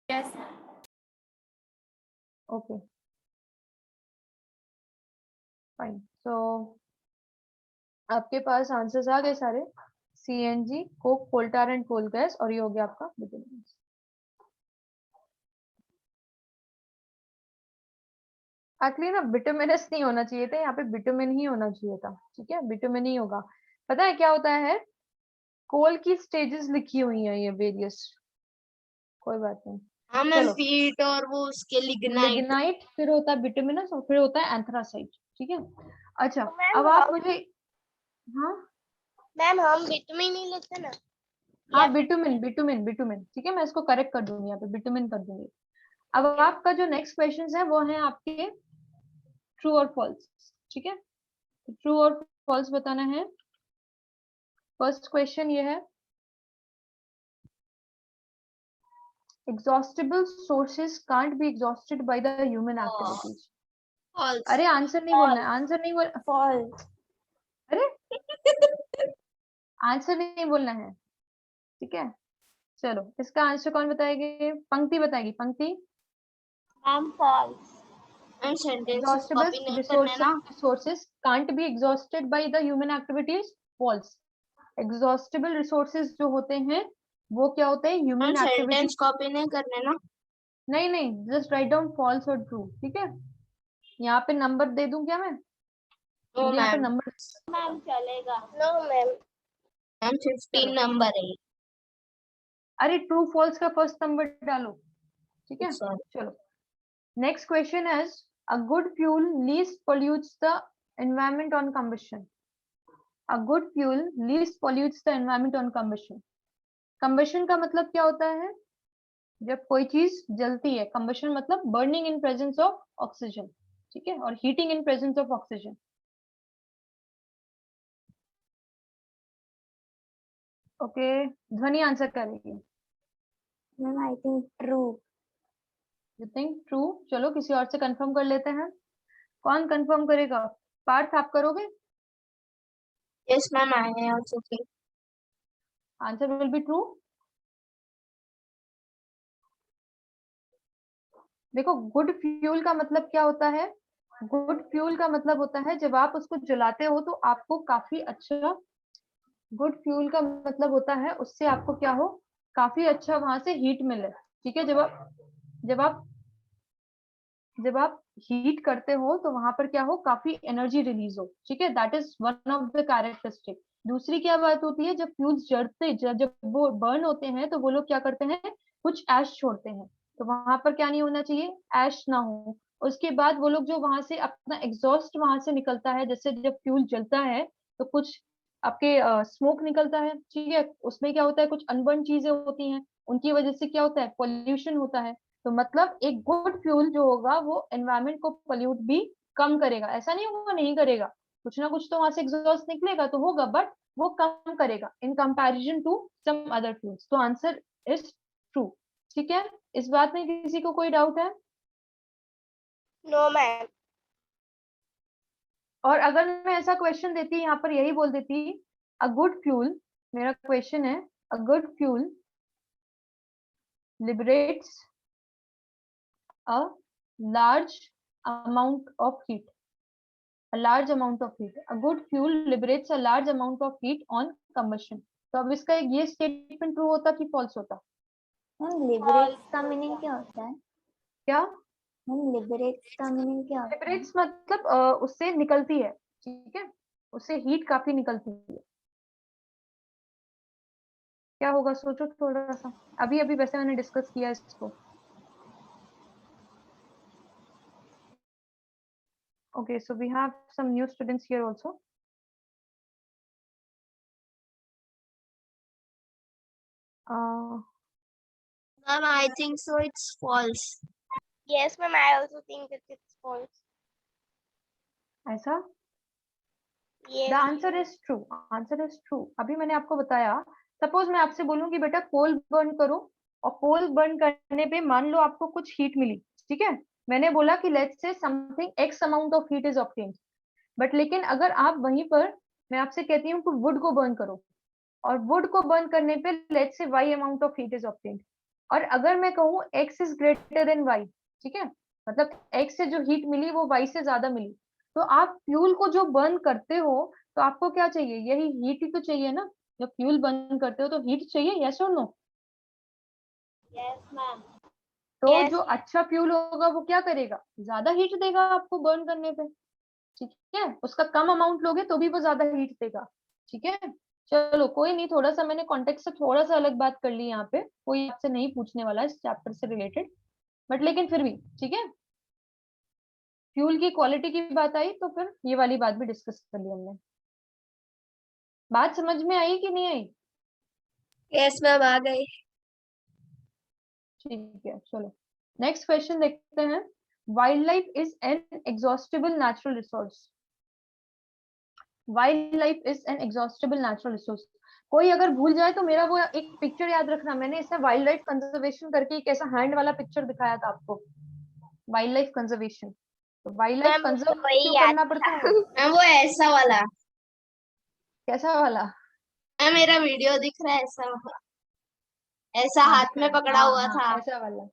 यस। Okay fine. तो आपके पास आंसर्स आ गए सारे। CNG, coke, coal tar and coal gas, और ये हो गया आपका बिटुमिन। एक्चुअली ना बिटुमिनस नहीं होना चाहिए था, यहाँ पे बिटुमिन ही होना चाहिए था। ठीक है, बिटुमिन ही होगा। पता है क्या होता है? कोल की स्टेजेस लिखी हुई हैं ये वेरियस, कोई बात नहीं। हाँ मैम, चलो, पीट और वो उसके लिग्नाइट। लिग्नाइट, फिर होता है बिटुमिनस, और फिर होता है एंथ्रासाइट। ठीक है, अच्छा तो मैम अब आप मुझे, हाँ मैम हम बिटुमिन नहीं लेते ना। हाँ बिटुमिन बिटुमिन बिटुमिन, ठीक है, मैं इसको करेक्ट कर दूंगी, यहाँ पे बिटुमिन कर दूंगी। अब आपका जो नेक्स्ट क्वेश्चन है वो है आपके ट्रू और फॉल्स, ठीक है। ट्रू और फॉल्स बताना है। फर्स्ट क्वेश्चन ये है, exhaustible sources can't be exhausted by the human activities. False. अरे आंसर नहीं बोलना है, आंसर नहीं बोल, false, अरे आंसर नहीं बोलना है, ठीक है। चलो इसका आंसर कौन बताएगी? पंक्ति बताएगी, पंक्ति। ma'am false, ma'am sentence exhaustible copy नहीं करना है ना। resources can't be exhausted by the human activities, false। exhaustible resources जो होते हैं वो क्या होते हैं? Ma'am human sentence activities. Copy नहीं करना ना। नहीं नहीं, जस्ट राइट डाउन फॉल्स और ट्रू, ठीक है। यहाँ पे नंबर दे दूं क्या मैं? नो मुझे यहाँ पे मैम, नंबर, ma'am चलेगा, नो मैम। मैम 15 नंबर है। अरे ट्रू फॉल्स का फर्स्ट नंबर डालो, ठीक है। Sorry. चलो next question is, a good fuel least pollutes the environment on combustion. A good fuel least pollutes the environment on combustion. combustion का मतलब क्या होता है? जब कोई चीज जलती है, combustion मतलब burning in presence of oxygen, ठीक है, और heating in presence of oxygen. Okay ध्वनि आंसर करेगी। ma'am I think true, you think true? चलो किसी और से कंफर्म कर लेते हैं। कौन कंफर्म करेगा? पार्थ आप करोगे? Yes ma'am, I also think. Answer will be true. देखो गुड फ्यूल का मतलब क्या होता है? गुड फ्यूल का मतलब होता है जब आप उसको जलाते हो तो आपको काफी अच्छा, गुड फ्यूल का मतलब होता है उससे आपको क्या हो, काफी अच्छा वहां से हीट मिले, ठीक है। जब आप हीट करते हो तो वहां पर क्या हो, काफी एनर्जी रिलीज हो, ठीक है। That is one of the characteristic. दूसरी क्या बात होती है, जब फ्यूल्स जब वो बर्न होते हैं तो वो लोग क्या करते हैं, कुछ ऐश छोड़ते हैं, तो वहां पर क्या नहीं होना चाहिए, ऐश ना हो। उसके बाद वो लोग जो वहां से अपना एग्जॉस्ट वहां से निकलता है, जैसे जब फ्यूल जलता है तो कुछ आपके स्मोक निकलता है, ठीक है, उसमें क्या होता है, कुछ अनबर्न चीजें होती हैं, उनकी वजह से क्या होता है, पॉल्यूशन होता है। तो मतलब एक गुड फ्यूल जो होगा वो एनवायरमेंट को पोल्यूट भी कम करेगा, ऐसा नहीं होगा नहीं करेगा, कुछ ना कुछ तो वहां से एग्जॉस्ट निकलेगा तो होगा, बट वो कम करेगा in comparison to some other fuels. तो आंसर इज ट्रू, ठीक है। इस बात में किसी को कोई डाउट है? No ma'am. और अगर मैं ऐसा क्वेश्चन देती, यहाँ पर यही बोल देती, अ गुड फ्यूल, मेरा क्वेश्चन है, a good fuel liberates a large amount of heat. A large amount of heat. A good fuel liberates a large amount of heat on combustion. तो अब इसका ये स्टेटमेंट ट्रू होता कि false होता? ma'am liberates का meaning क्या होता है? क्या? ma'am liberates का मीनिंग क्या होता है? लिबरेट्स मतलब उससे निकलती है, ठीक है, उससे हीट काफी निकलती है। क्या होगा सोचो थोड़ा सा, अभी अभी वैसे मैंने डिस्कस किया इसको। Okay, so we have some new students here also. Ma'am I think so it's false. Yes ma'am, I also think that it's false. ऐसा? The yes answer is true, answer is true. अभी मैंने आपको बताया, suppose मैं आपसे बोलूं कि बेटा कोल बर्न करो, और कोल बर्न करने पे मान लो आपको कुछ हीट मिली, ठीक है, मैंने बोला कि let's say something x amount of heat is obtained, but लेकिन अगर आप वहीं पर, मैं आपसे कहती हूँ कि वुड को बर्न करो, और वुड को बर्न करने पे let's say Y amount of heat is obtained, और अगर मैं कहूँ X is greater than Y, ठीक है, मतलब एक्स से जो हीट मिली वो वाई से ज्यादा मिली, तो आप फ्यूल को जो बर्न करते हो तो आपको क्या चाहिए, यही हीट ही तो चाहिए ना। जब फ्यूल बर्न करते हो तो हीट चाहिए, यस और नो? यस मैम, तो Yes. जो अच्छा फ्यूल होगा वो क्या करेगा, ज्यादा हीट देगा आपको बर्न करने पे, ठीक है, उसका कम अमाउंट लोगे तो भी वो ज्यादा हीट देगा, ठीक है। चलो कोई नहीं, थोड़ा सा मैंने कॉन्टेक्स्ट से थोड़ा सा अलग बात कर ली, यहाँ पे कोई आपसे नहीं पूछने वाला इस चैप्टर से रिलेटेड, बट लेकिन फिर भी ठीक है, फ्यूल की क्वालिटी की बात आई तो फिर ये वाली बात भी डिस्कस कर ली हमने। बात समझ में आई कि नहीं आई? यस मैम, आ गई। ठीक है, चलो नेक्स्ट क्वेश्चन देखते हैं। Wild life is an exhaustible natural resource. Wild life is an exhaustible natural resource. कोई अगर भूल जाए तो मेरा वो एक पिक्चर याद रखना, मैंने इसमें वाइल्ड लाइफ कंजर्वेशन करके एक ऐसा हैंड वाला पिक्चर दिखाया था आपको, वाइल्ड लाइफ कंजर्वेशन। तो वाइल्ड लाइफ मैम, मुझे कंजर्व वही क्यों याद करना पड़ता है? मैम वो ऐसा वाला, कैसा वाला? मैम मेरा वीडियो दिख रहा है ऐसा वाला, ऐसा हाँ, हाथ में पकड़ा हाँ, हुआ हाँ, था। ऐसा वाला।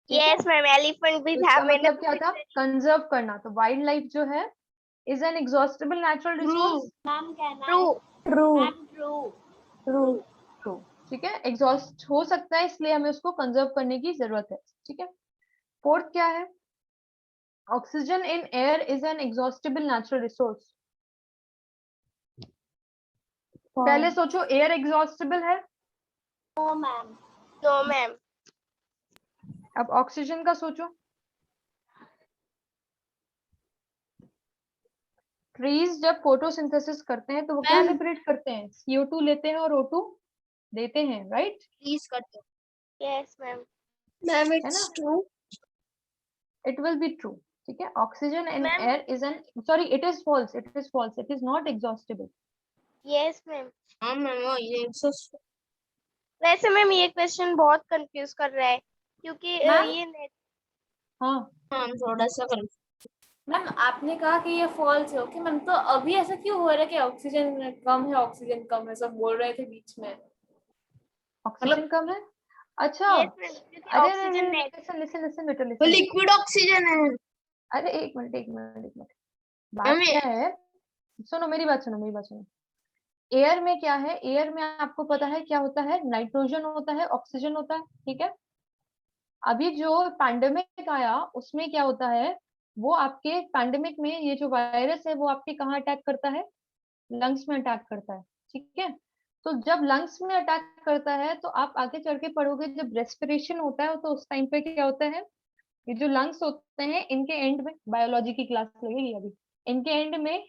ठीक है, यस मैम, एलिफेंट भी तो था, इसका मैंने मतलब क्या था? कंजर्व करना। तो वाइल्ड लाइफ जो है is an exhaustible natural resource. Ma'am कहना ट्रू है true ma'am true true true. ठीक है, एग्जॉस्ट हो सकता है इसलिए हमें उसको कंजर्व करने की जरूरत है। ठीक है, फोर्थ क्या है? Oxygen in air is N exhaustible natural resource. पहले सोचो, एयर एग्जॉस्टिबल है, नो मैम नो मैम। अब ऑक्सीजन का सोचो। ट्रीज जब फोटोसिंथेसिस करते हैं तो वो क्या मैम। लिबरेट करते हैं? CO2 लेते हैं और O2 देते हैं, राइट? प्लीज कर दो। Yes ma'am. मैम है इट्स ना? True. It will be true. ठीक है, oxygen in Ma'am. Air is an, sorry it is false, it is not exhaustible. Yes ma'am. हाँ मैम वो ये वैसे मैम ये क्वेश्चन बहुत कंफ्यूज कर रहा है, क्योंकि Ma'am? ये नेट हाँ, मैम थोड़ा सा कर। मैम आपने कहा कि ये फॉल्स है, ओके मैम, तो अभी ऐसा क्यों हो रहा है कि ऑक्सीजन कम है, ऑक्सीजन कम है, सब बोल रहे थे बीच में। ऑक्सीजन कम है। अच्छा, यस मैम, क्योंकि अरे oxygen net listen listen listen बेटा, वो लिसन। लिक्विड ऑक्सीजन है। अरे एक मिनट, एक मिनट, एक मिनट। बात मैम क्या है, सुनो मेरी बात, सुनो मेरी बात, सुनो। एयर में क्या है? एयर में आपको पता है क्या होता है? नाइट्रोजन होता है, ऑक्सीजन होता है। ठीक है, अभी जो पैंडेमिक आया उसमें क्या होता है, वो आपके पैंडेमिक में ये जो वायरस है वो आपके कहाँ अटैक करता है? लंग्स में अटैक करता है। ठीक है, तो जब लंग्स में अटैक करता है तो आप आगे चल के पढ़ोगे, जब रेस्पिरेशन होता है तो उस टाइम पे क्या होता है, ये जो लंग्स होते हैं इनके एंड में, बायोलॉजी की क्लास लगेगी अभी, इनके एंड में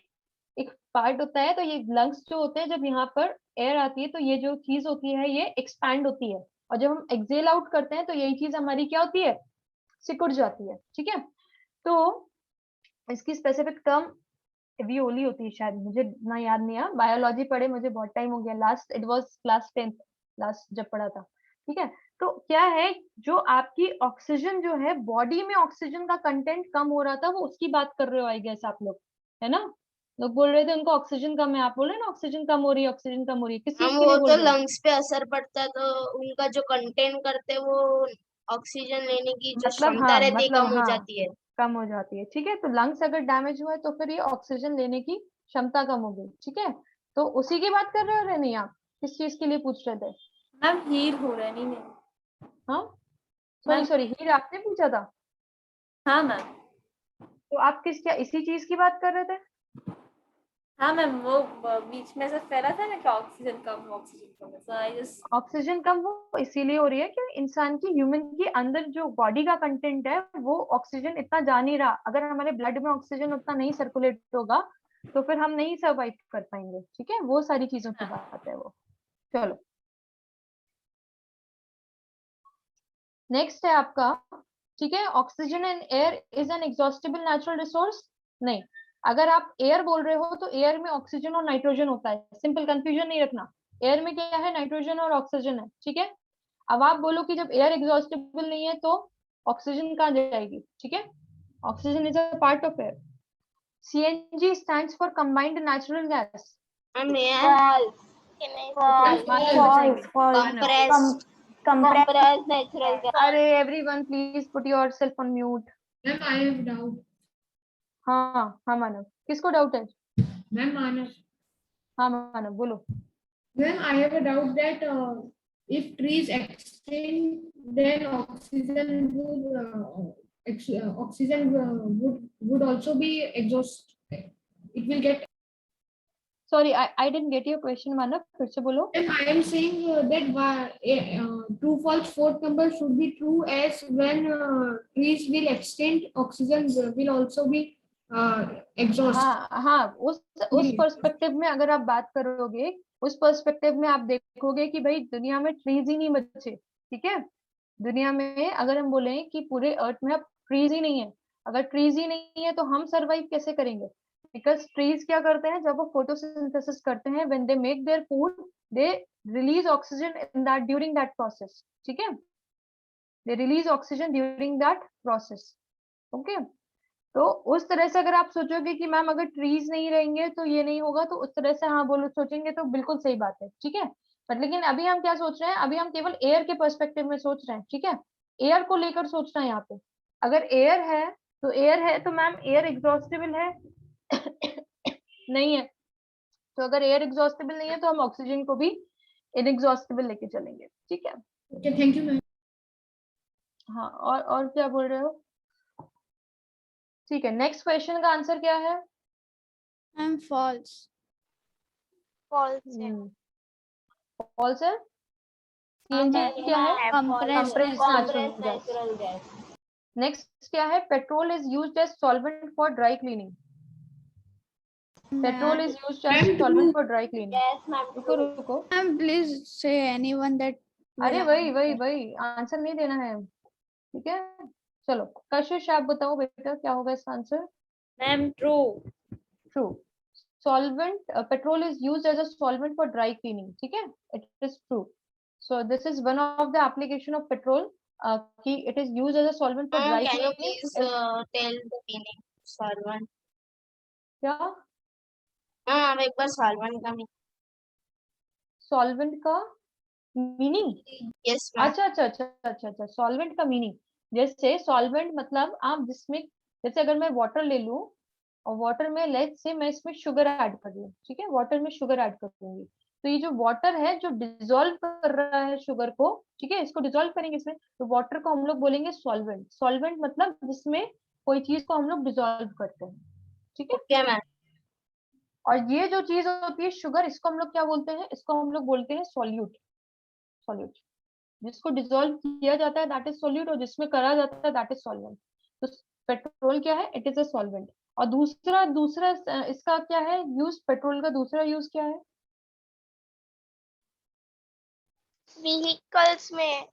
एक पार्ट होता है। तो ये लंग्स जो होते हैं, जब यहाँ पर एयर आती है तो ये जो चीज होती है ये एक्सपैंड होती है, और जब हम एक्सेल आउट करते हैं तो यही चीज हमारी क्या होती है? सिकुड़ जाती है। ठीक है, तो इसकी स्पेसिफिक टर्म एवियोली होती है शायद, मुझे ना याद नहीं है, बायोलॉजी पढ़े मुझे बहुत टाइम हो गया, last it was class 10th last जब पढ़ा था। ठीक है, तो क्या है, जो आपकी ऑक्सीजन जो है, बॉडी में ऑक्सीजन का कंटेंट कम हो रहा था, वो उसकी बात कर रहे हो आई गेस आप लोग, है ना? लोग बोल रहे थे उनको ऑक्सीजन कम है, आप बोल रहे हैं ना ऑक्सीजन कम हो रही है, ऑक्सीजन कम हो रही है, किस चीज हम के लिए वो बोल तो रहे हो? लंग्स पे असर पड़ता है, तो उनका जो कंटेंट करते हैं वो ऑक्सीजन लेने की जो मतलब क्षमता हाँ, रहती है मतलब कम हो हाँ, जाती है। कम हो जाती है। ठीक है, तो लंग्स अगर डैमेज हुआ है तो फिर ये ऑक्सीजन लेने की क्षमता कम हो गई। ठीक है, तो उसी की बात कर रहे हो या नहीं? आप किस चीज के लिए पूछ रहे थे? मैम हील हो रहा है, नहीं नहीं। हाँ, सॉरी मैम सॉरी, हीर आपने पूछा था? हाँ मैम। तो आप किस, क्या इसी चीज की बात कर रहे थे? हाँ मैम, वो बीच में से फैला था ना कि ऑक्सीजन कम है, ऑक्सीजन कम है, so I just ऑक्सीजन कम हो इसीलिए हो रही है कि इंसान की, ह्यूमन की अंदर जो बॉडी का कंटेंट है वो ऑक्सीजन इतना जा नहीं रहा। अगर हमारे ब्लड में ऑक्सीजन उतना नहीं सर्कुलेट होगा तो फिर हम नहीं सर्वाइव कर पाएंगे। ठीक है, वो सारी चीजों की बात है वो। चलो नेक्स्ट है आपका, ठीक है, oxygen and air is N exhaustible natural resource. नहीं, अगर आप एयर बोल रहे हो तो एयर में ऑक्सीजन और नाइट्रोजन होता है, सिंपल, कंफ्यूजन नहीं रखना। एयर में क्या है? नाइट्रोजन और ऑक्सीजन है। ठीक है, अब आप बोलो कि जब एयर एग्जॉस्टिबल नहीं है तो ऑक्सीजन कहाँ जाएगी? ठीक है, oxygen is a part of air. CNG stands for combined natural gas. हम यार फॉल्स मानव बताएंगे। कंप्रेस कंप्रेस नेचुरल गैस अरे everyone please put yourself on mute. Ma'am I have doubt. हाँ हाँ मानव, किसको डाउट है? मैम मानव, हाँ मानव बोलो। Ma'am I have a doubt that if trees extinct then oxygen would also be exhaust, it will get. Sorry, I didn't get your question मानव, फिर से बोलो। And I am saying that true false fourth number should be true, as when trees will extinct, oxygen will also be exhaust. हाँ हाँ, उस perspective में अगर आप बात करोगे, उस पर्सपेक्टिव में आप देखोगे कि भाई दुनिया में ट्रीज ही नहीं बचे। ठीक है, दुनिया में अगर हम बोले कि पूरे अर्थ में अब ट्रीज ही नहीं है। अगर ट्रीज ही नहीं है तो हम सरवाइव कैसे करेंगे? बिकॉज ट्रीज क्या करते हैं, जब वो फोटोसिंथेसिस करते हैं, when they make their food, they release oxygen in that during that process. ठीक है, they release oxygen during that process. Okay, तो उस तरह से अगर आप सोचोगे कि मैम अगर ट्रीज नहीं रहेंगे तो ये नहीं होगा, तो उस तरह से हाँ बोलो सोचेंगे तो बिल्कुल सही बात है। ठीक है, बट लेकिन अभी हम क्या सोच रहे हैं, अभी हम केवल एयर के पर्सपेक्टिव में सोच रहे हैं। ठीक है, एयर को लेकर सोचना है यहाँ पे। अगर एयर है तो मैम एयर एग्जॉस्टेबल है? नहीं है। तो अगर एयर एग्जॉस्टेबल नहीं है तो हम ऑक्सीजन को भी इनएग्जॉस्टेबल लेके चलेंगे। ठीक है, Okay, thank you, ma'am. हाँ, और क्या बोल रहे हो? ठीक है, नेक्स्ट क्वेश्चन का आंसर क्या है? Ma'am false. false है फॉल्स है। सीएनजी ma'am, क्या है? compressed compressed natural gas. Next क्या है? Petrol is used as solvent for dry cleaning. Petrol is used as solvent for dry cleaning. रुको, ma'am please say anyone that अरे वही answer नहीं देना है। ठीक है, चलो कशिश आप बताओ बेटा क्या होगा इसका answer? Ma'am true. True. Solvent, petrol is used as a solvent for dry cleaning. ठीक है, it is true. So this is one of the application of petrol, कि it is used as a solvent for dry Can you cleaning. please tell the meaning? Solvent. क्या हाँ, अब एक बार solvent का meaning. Solvent का meaning? Yes, ma'am. अच्छा, solvent का मीनिंग। जैसे सॉल्वेंट मतलब आप जिसमें, जैसे अगर मैं वाटर ले लूं और वाटर में लेट्स से मैं इसमें शुगर ऐड कर लूं। ठीक है, वाटर में शुगर ऐड कर दूंगी, तो ये जो वाटर है जो डिसॉल्व कर रहा है शुगर को, ठीक है, इसको डिसॉल्व करेंगे इसमें, तो वाटर को हम लोग बोलेंगे सॉल्वेंट। सॉल्वेंट मतलब जिसमें कोई चीज को हम लोग डिसॉल्व करते हैं। ठीक है, Okay, ma'am. और ये जो चीज होती है शुगर, इसको हम लोग क्या बोलते हैं? इसको हम लोग बोलते हैं सॉल्यूट। सॉल्यूट जिसको डिसॉल्व किया जाता है दैट इज सॉल्यूट, और जिसमें करा जाता है दैट इज सॉल्वेंट। तो पेट्रोल क्या है? It is a solvent. और दूसरा दूसरा इसका क्या है यूज? पेट्रोल का दूसरा यूज क्या है? vehicles में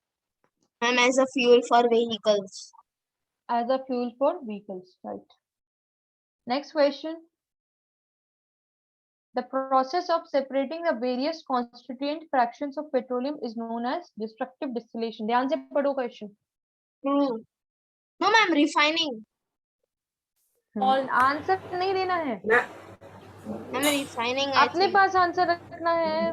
Ma'am, as a fuel for vehicles. As a fuel for vehicles, right? Next question. The process of separating the various constituent fractions of petroleum is known as destructive distillation. ध्यान से पढ़ो question. True. No, ma'am, refining. Answer नहीं देना है, Ma'am, refining. I अपने think. पास answer रखना है।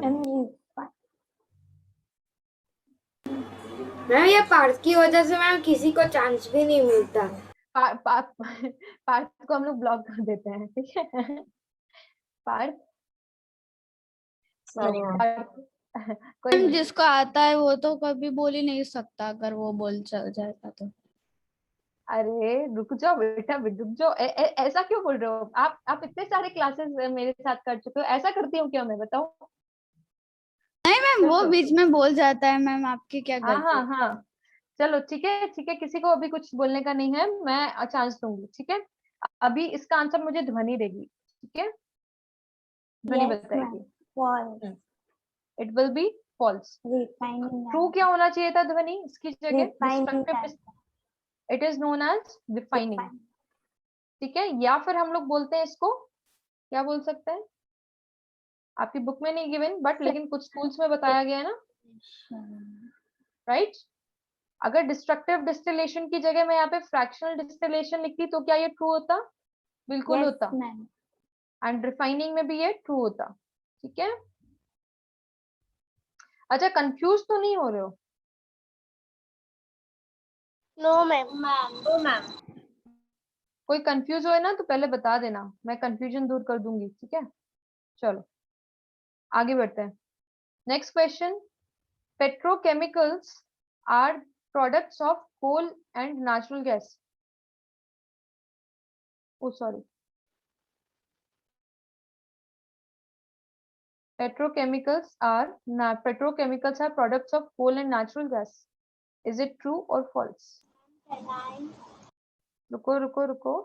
Ma'am ये पार्थ की वजह से मैम किसी को चांस भी नहीं मिलता। पार्थ को हम लोग ब्लॉक कर देते हैं। ठीक है, पार्थ Sorry, ma'am. कोई मैम नहीं। जिसको आता है वो तो कभी बोल ही नहीं सकता, अगर वो बोल चल जाएगा तो। अरे रुक जाओ बेटा, रुक जाओ। ऐसा क्यों बोल रहे हो आप इतने सारे क्लासेस मेरे साथ कर चुके हो, ऐसा करती हूँ क्या मैं? बताओ। नहीं मैम वो चलो। बीच में बोल जाता है, मैम आपकी क्या हाँ गलती। हाँ, चलो ठीक है, किसी को अभी कुछ बोलने का नहीं है, मैं चांस दूंगी। ठीक है, अभी इसका आंसर मुझे ध्वनि देगी। ठीक है, ध्वनि बताएगी। false it will be false. refining true क्या होना चाहिए था ध्वनि इसकी जगह? Refining it is known as refining. ठीक है, या फिर हम लोग बोलते हैं इसको, क्या बोल सकते हैं? आपकी बुक में नहीं गिवन, बट लेकिन कुछ स्कूल्स में बताया गया है ना, राइट? अगर डिस्ट्रक्टिव डिस्टिलेशन की जगह मैं यहाँ पे फ्रैक्शनल डिस्टिलेशन लिखती तो क्या ये ट्रू होता? बिल्कुल yes होता। ma'am एंड रिफाइनिंग में भी ये ट्रू होता। ठीक है, अच्छा कंफ्यूज तो नहीं हो रहे हो? no ma'am कोई कंफ्यूज हो ना तो पहले बता देना, मैं कंफ्यूजन दूर कर दूंगी। ठीक है, चलो आगे बढ़ते हैं। Next question. Petrochemicals are products of coal and natural gas. Oh sorry, petrochemicals are products of coal and natural gas. Is it true or false? रुको रुको रुको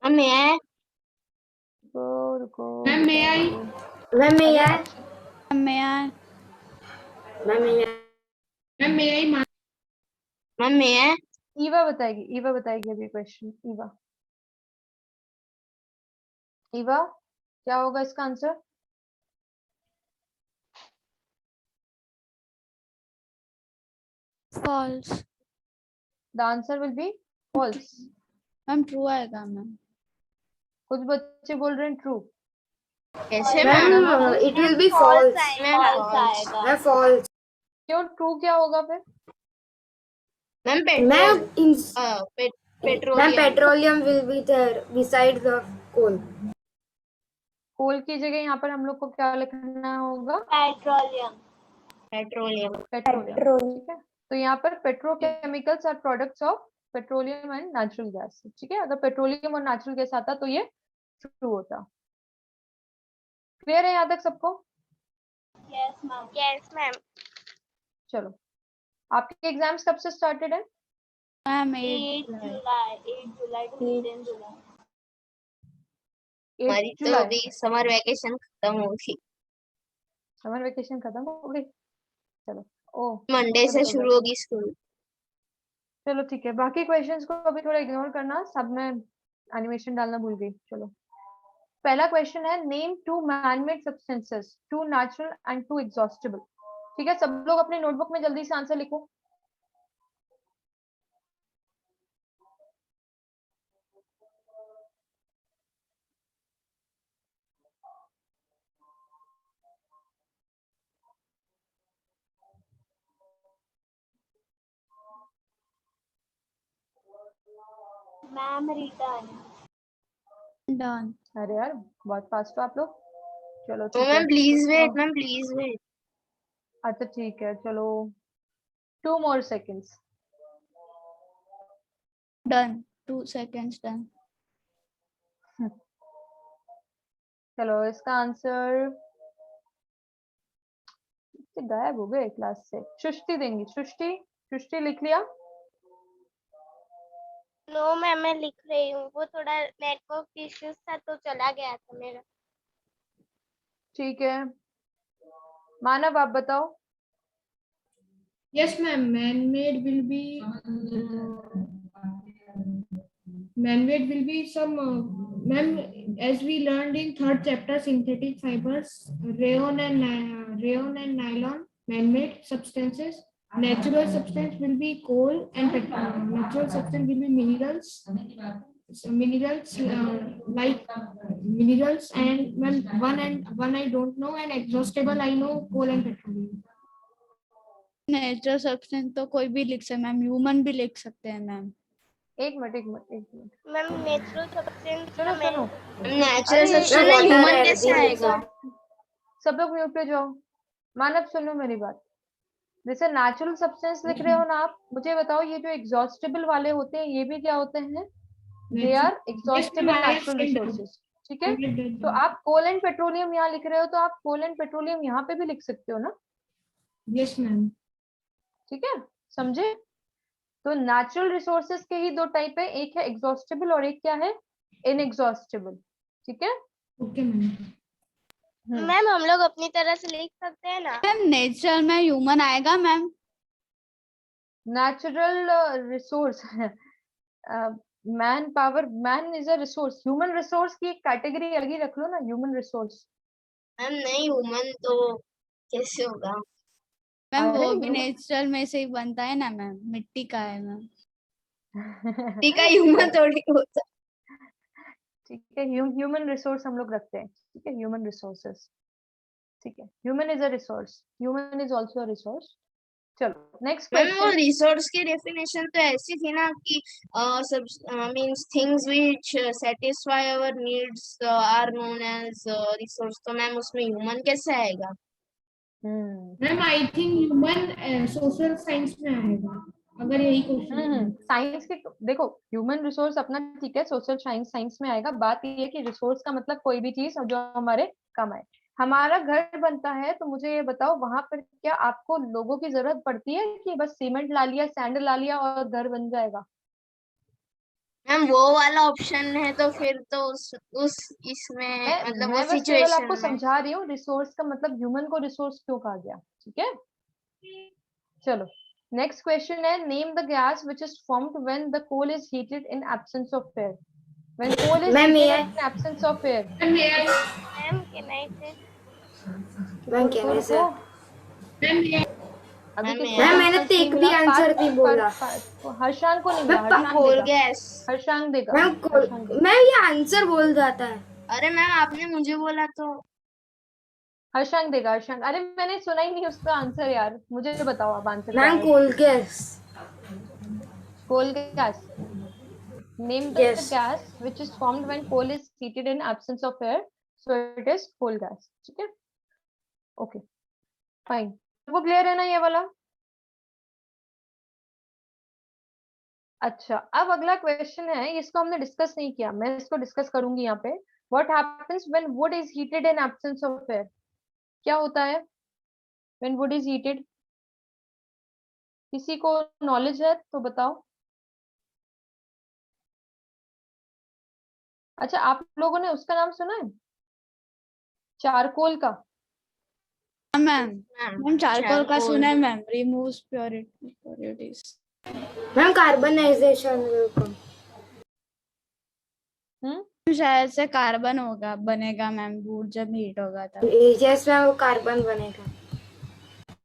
Ma'am, may I? रुको। Ma'am, may I? मैम मैं यार मैं ma'am मैं यार Ma'am, may I? Ma'am, may I? Eva बताएगी अभी क्वेश्चन। ईवा क्या होगा इसका answer? false. The answer will be false. Ma'am true आएगा मैम। कुछ बच्चे बोल रहे हैं ट्रू। कैसे ma'am ma'am? It will be false. Ma'am false false। आएगा। Ma'am false. क्यों ट्रू क्या होगा फिर? Ma'am ma'am petroleum. Petroleum will be there beside the coal. Coal की जगह यहाँ पर हम लोग को क्या लिखना होगा? पेट्रोलियम। पेट्रोलियम। पेट्रोलियम। ठीक है, तो यहाँ पर petrochemicals are products of petroleum and natural gas. ठीक है, अगर पेट्रोलियम और नेचुरल गैस आता तो ये ट्रू होता। क्लियर है यहाँ तक सबको? Yes ma'am. चलो, आपके एग्जाम्स कब से स्टार्टेड है? मैम 8 जुलाई to 10 जुलाई। 8 हमारी तो जुलाई। अभी समर वैकेशन खत्म होगी, समर वेकेशन खत्म हो गई। चलो, ओ मंडे चलो से कोई शुरू बात होगी स्कूल। चलो ठीक है, बाकी क्वेश्चंस को अभी थोड़ा इग्नोर करना, सब में एनिमेशन डालना भूल गई। चलो, पहला क्वेश्चन है name 2 man-made substances, 2 natural and 2 exhaustible. ठीक है, सब लोग अपने नोटबुक में जल्दी से आंसर लिखो। Ma'am return. डन। अरे यार बहुत फास्ट हो आप लोग। चलो तो ठीक है, मैम प्लीज वेट। अच्छा ठीक है, चलो 2 more seconds। Done 2 seconds done. चलो इसका आंसर गायब हो गए क्लास से। सृष्टि देंगी। सृष्टि लिख लिया? नो मैम मैं लिख रही हूँ, वो थोड़ा नेटवर्क इश्यूज था तो चला गया था मेरा। ठीक है, मानव आप बताओ। Yes, ma'am. Man-made will be some, ma'am, as we learned in 3rd chapter, synthetic fibers, rayon and nylon, man-made substances. Natural substance will be coal and natural substance will be minerals. So minerals like minerals, and one I don't know, and exhaustible I know, coal and petroleum. Natural substance तो कोई भी लिख सकते हैं ma'am, human भी लिख सकते हैं मैम। एक मिनट। मैम नेचुरल सब्सटेंस सुनो सुनो, नेचुरल अरे सब्सटेंस ये- ह्यूमन कैसे आएगा? सब लोग म्यूट पे जाओ। मानव सुनो मेरी बात। जैसे नेचुरल सब्सटेंस लिख रहे हो ना आप, मुझे बताओ ये जो एग्जॉस्टेबल वाले होते हैं ये भी क्या होते हैं? They are exhaustible natural resources. ठीक है, तो आप कोल एंड पेट्रोलियम यहाँ लिख रहे हो तो आप कोल एंड पेट्रोलियम यहाँ पे भी लिख सकते हो ना? Yes, ma'am. ठीक है, समझे? तो नेचुरल रिसोर्सेज के ही 2 टाइप है, एक है एग्जॉस्टेबल और एक क्या है? इनएग्जॉस्टेबल। ठीक है, Okay, ma'am. मैम हम लोग अपनी तरह से लिख सकते हैं ना। मैम नेचुरल में ह्यूमन आएगा ma'am. Natural resource man power, man is a resource. Human resource की एक कैटेगरी अलग ही रख लो ना, ह्यूमन रिसोर्स। मैम नहीं, ह्यूमन तो कैसे होगा? मैम अरे वो भी human- नेचुरल में से ही बनता है ना मैम, मिट्टी का है मैम। टीका ह्यूमन थोड़ी होता। ठीक है, ह्यूमन रिसोर्स हम लोग रखते हैं। ठीक है, ह्यूमन रिसोर्सेस। ठीक है, human is a resource, human is also a resource. चलो नेक्स्ट मैम वो क्वेश्चन। रिसोर्स की डेफिनेशन तो ऐसी थी ना कि सब means things which satisfy our needs are known as resource. तो मैम उसमें ह्यूमन कैसे आएगा? Ma'am I think human social science में आएगा, अगर यही क्वेश्चन। साइंस के देखो, ह्यूमन रिसोर्स अपना ठीक है, सोशल साइंस में आएगा। बात ये है कि रिसोर्स का मतलब कोई भी चीज जो हमारे काम आए। हमारा घर बनता है तो मुझे ये बताओ वहां पर क्या आपको लोगों की जरूरत पड़ती है कि बस सीमेंट ला लिया, सैंड ला लिया और घर बन जाएगा? मैम वो वाला ऑप्शन है तो फिर तो उस इसमें मतलब वो मैं बस केवल सिचुएशन आपको में। समझा रही हूँ रिसोर्स का मतलब ह्यूमन को रिसोर्स क्यों कहा गया। ठीक है, चलो नेक्स्ट क्वेश्चन है, name the gas which is formed when the coal is heated in absence of air. When coal is Ma'am, heated may I? in absence of air. Ma'am can I से ma'am रुको कहने रुको से रुको, अभी ma'am, किसको ma'am, मैंने chance तो नहीं एक भी मिला? आंसर नहीं बोला। हर्षांग को नहीं मैं मिला, हर्षांग कोल देगा, गैस। हर्षांग देगा, मैम हर्षांग देगा। मैम ये आंसर बोल जाता है। अरे मैम आपने मुझे बोला तो। हर्षांग देगा, हर्षांग। अरे मैंने सुना ही नहीं उसका आंसर यार, मुझे बताओ अब आंसर क्या मैम है। Coal gas. Coal gas. Name the Yes. gas which is formed when coal is heated in absence of air. So it is coal gas. ठीक है? Okay. Fine. वो क्लियर है ना ये वाला? अच्छा, अब अगला क्वेश्चन है, इसको हमने डिस्कस नहीं किया, मैं इसको डिस्कस करूंगी यहाँ पे। What happens when wood is heated in absence of air? क्या होता है when wood is heated? किसी को नॉलेज है तो बताओ। अच्छा, आप लोगों ने उसका नाम सुना है, चारकोल का? मैम मैम चारकोल का चारकोल। सुना है ma'am, removes purities. Ma'am carbonization शायद से कार्बन होगा, बनेगा मैम, वुड जब हीट होगा तब। यस मैम वो कार्बन बनेगा।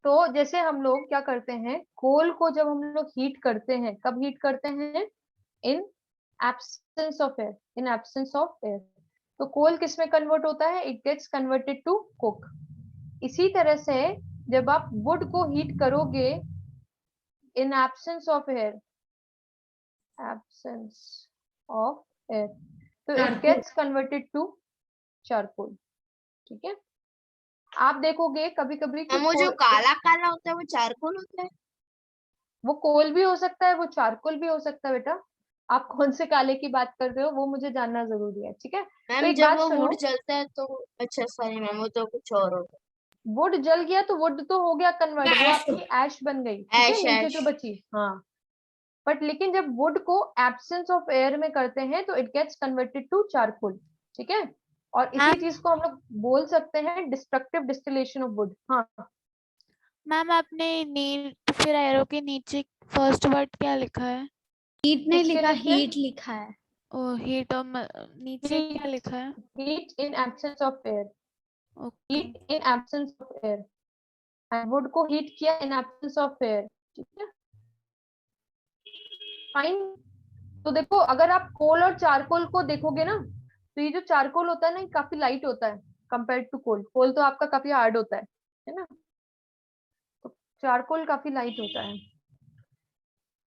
तो जैसे हम लोग क्या करते हैं, कोल को जब हम लोग हीट करते हैं, कब हीट करते हैं? In absence of air, in absence of air. तो कोल किस में कन्वर्ट होता है? It gets converted to coke. इसी तरह से जब आप वुड को हीट करोगे in absence of air, absence of air, तो it gets converted to charcoal. ठीक है? आप देखोगे कभी कभी मैम वो जो काला काला होता है वो चारकोल होता है। वो कोल भी हो सकता है, वो चारकोल भी हो सकता है। बेटा आप कौन से काले की बात कर रहे हो वो मुझे जानना जरूरी है। ठीक है? तो मैम एक जब बात वो सुनो, वुड जलता है तो अच्छा सॉरी मैम वो तो कुछ और होता वुड जल गया तो वुड तो हो गया कन्वर्ट, वो Ash. आपकी ऐश बन गई। ठीक है। है? ऐश नीचे ऐश। जो बची, हाँ। बट लेकिन जब वुड को एब्सेंस ऑफ एयर में करते हैं तो it gets converted to charcoal. ठीक है? और इसी चीज को हम लोग बोल सकते हैं डिस्ट्रक्टिव डिस्टिलेशन ऑफ वुड। हाँ मैम आपने नीट फिर एरो के नीचे फर्स्ट वर्ड क्या लिखा है? हीट नहीं किसके लिखा, नीचे? हीट लिखा है। ओ हीट, और नीचे क्या लिखा है? Heat in absence of air, okay heat in absence of air, and would को हीट किया इन एब्सेंस ऑफ एयर। ठीक है? फाइन। तो देखो अगर आप कोल और चारकोल को देखोगे ना, तो ये जो चारकोल होता है ना, ये काफी लाइट होता है कंपेयर टू कोल। कोल तो आपका काफी हार्ड होता है ना? तो चारकोल काफी लाइट होता है।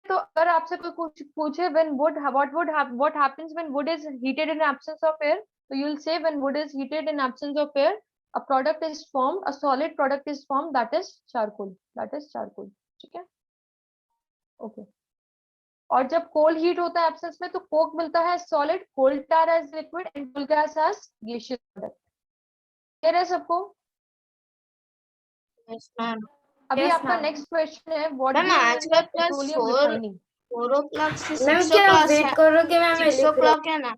तो अगर आपसे कोई कुछ पूछे when wood what happens when wood is heated in absence of air, तो you will say when wood is heated in absence of air a product is formed, a solid product is formed, that is charcoal, that is charcoal. ठीक है? Okay. और जब कोल heat होता है absence में तो coke मिलता है solid, coal tar as liquid and coal gas as gaseous product. Clear है सबको? है। Yes ma'am. अभी Yes, आपका ma'am. नेक्स्ट क्वेश्चन है, व्हाट मैम डू यू आज मीन का by class petroleum 4 refining? 4 o'clock से मैम 6 क्या o'clock वेट है। करोगे मैम? 6 o'clock है ना?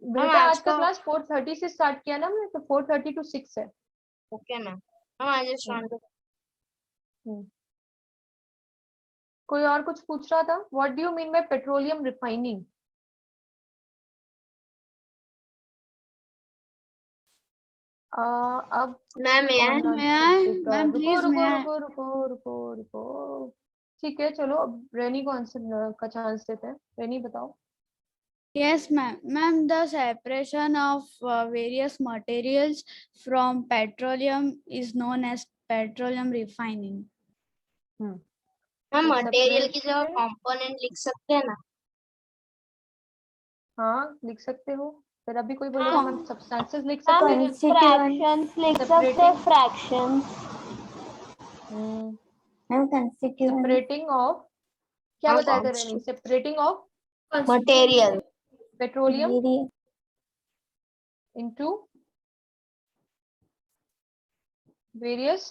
बेटा आज आज का का क्लास 4:30 से स्टार्ट किया ना हमने, तो 4:30 to 6 है। Okay ma'am. हम आज स्टार्ट। हम्म। कोई और कुछ पूछ रहा था? What do you mean by petroleum refining? अब मैम कौन मैं आंसर देगा? मैम रुको प्लीज रुको मैं। रुको रुको रुको रुको। ठीक है चलो, अब रेनी को आंसर का चांस देते हैं। रेनी बताओ। Yes, ma'am. Ma'am, the separation of various materials from petroleum is known as petroleum refining. हम मटेरियल की जगह सेपरेशन, कंपोनेंट लिख सकते हैं ना? हाँ लिख सकते हो। फिर अभी कोई बोलेगा मैम सब्सटेंसेस लिख सकते हैं। फ्रैक्शंस लिख सकते हैं, फ्रैक्शंस। सेपरेटिंग ऑफ, क्या हाँ, बताया था Renee? Separating of material. Petroleum into various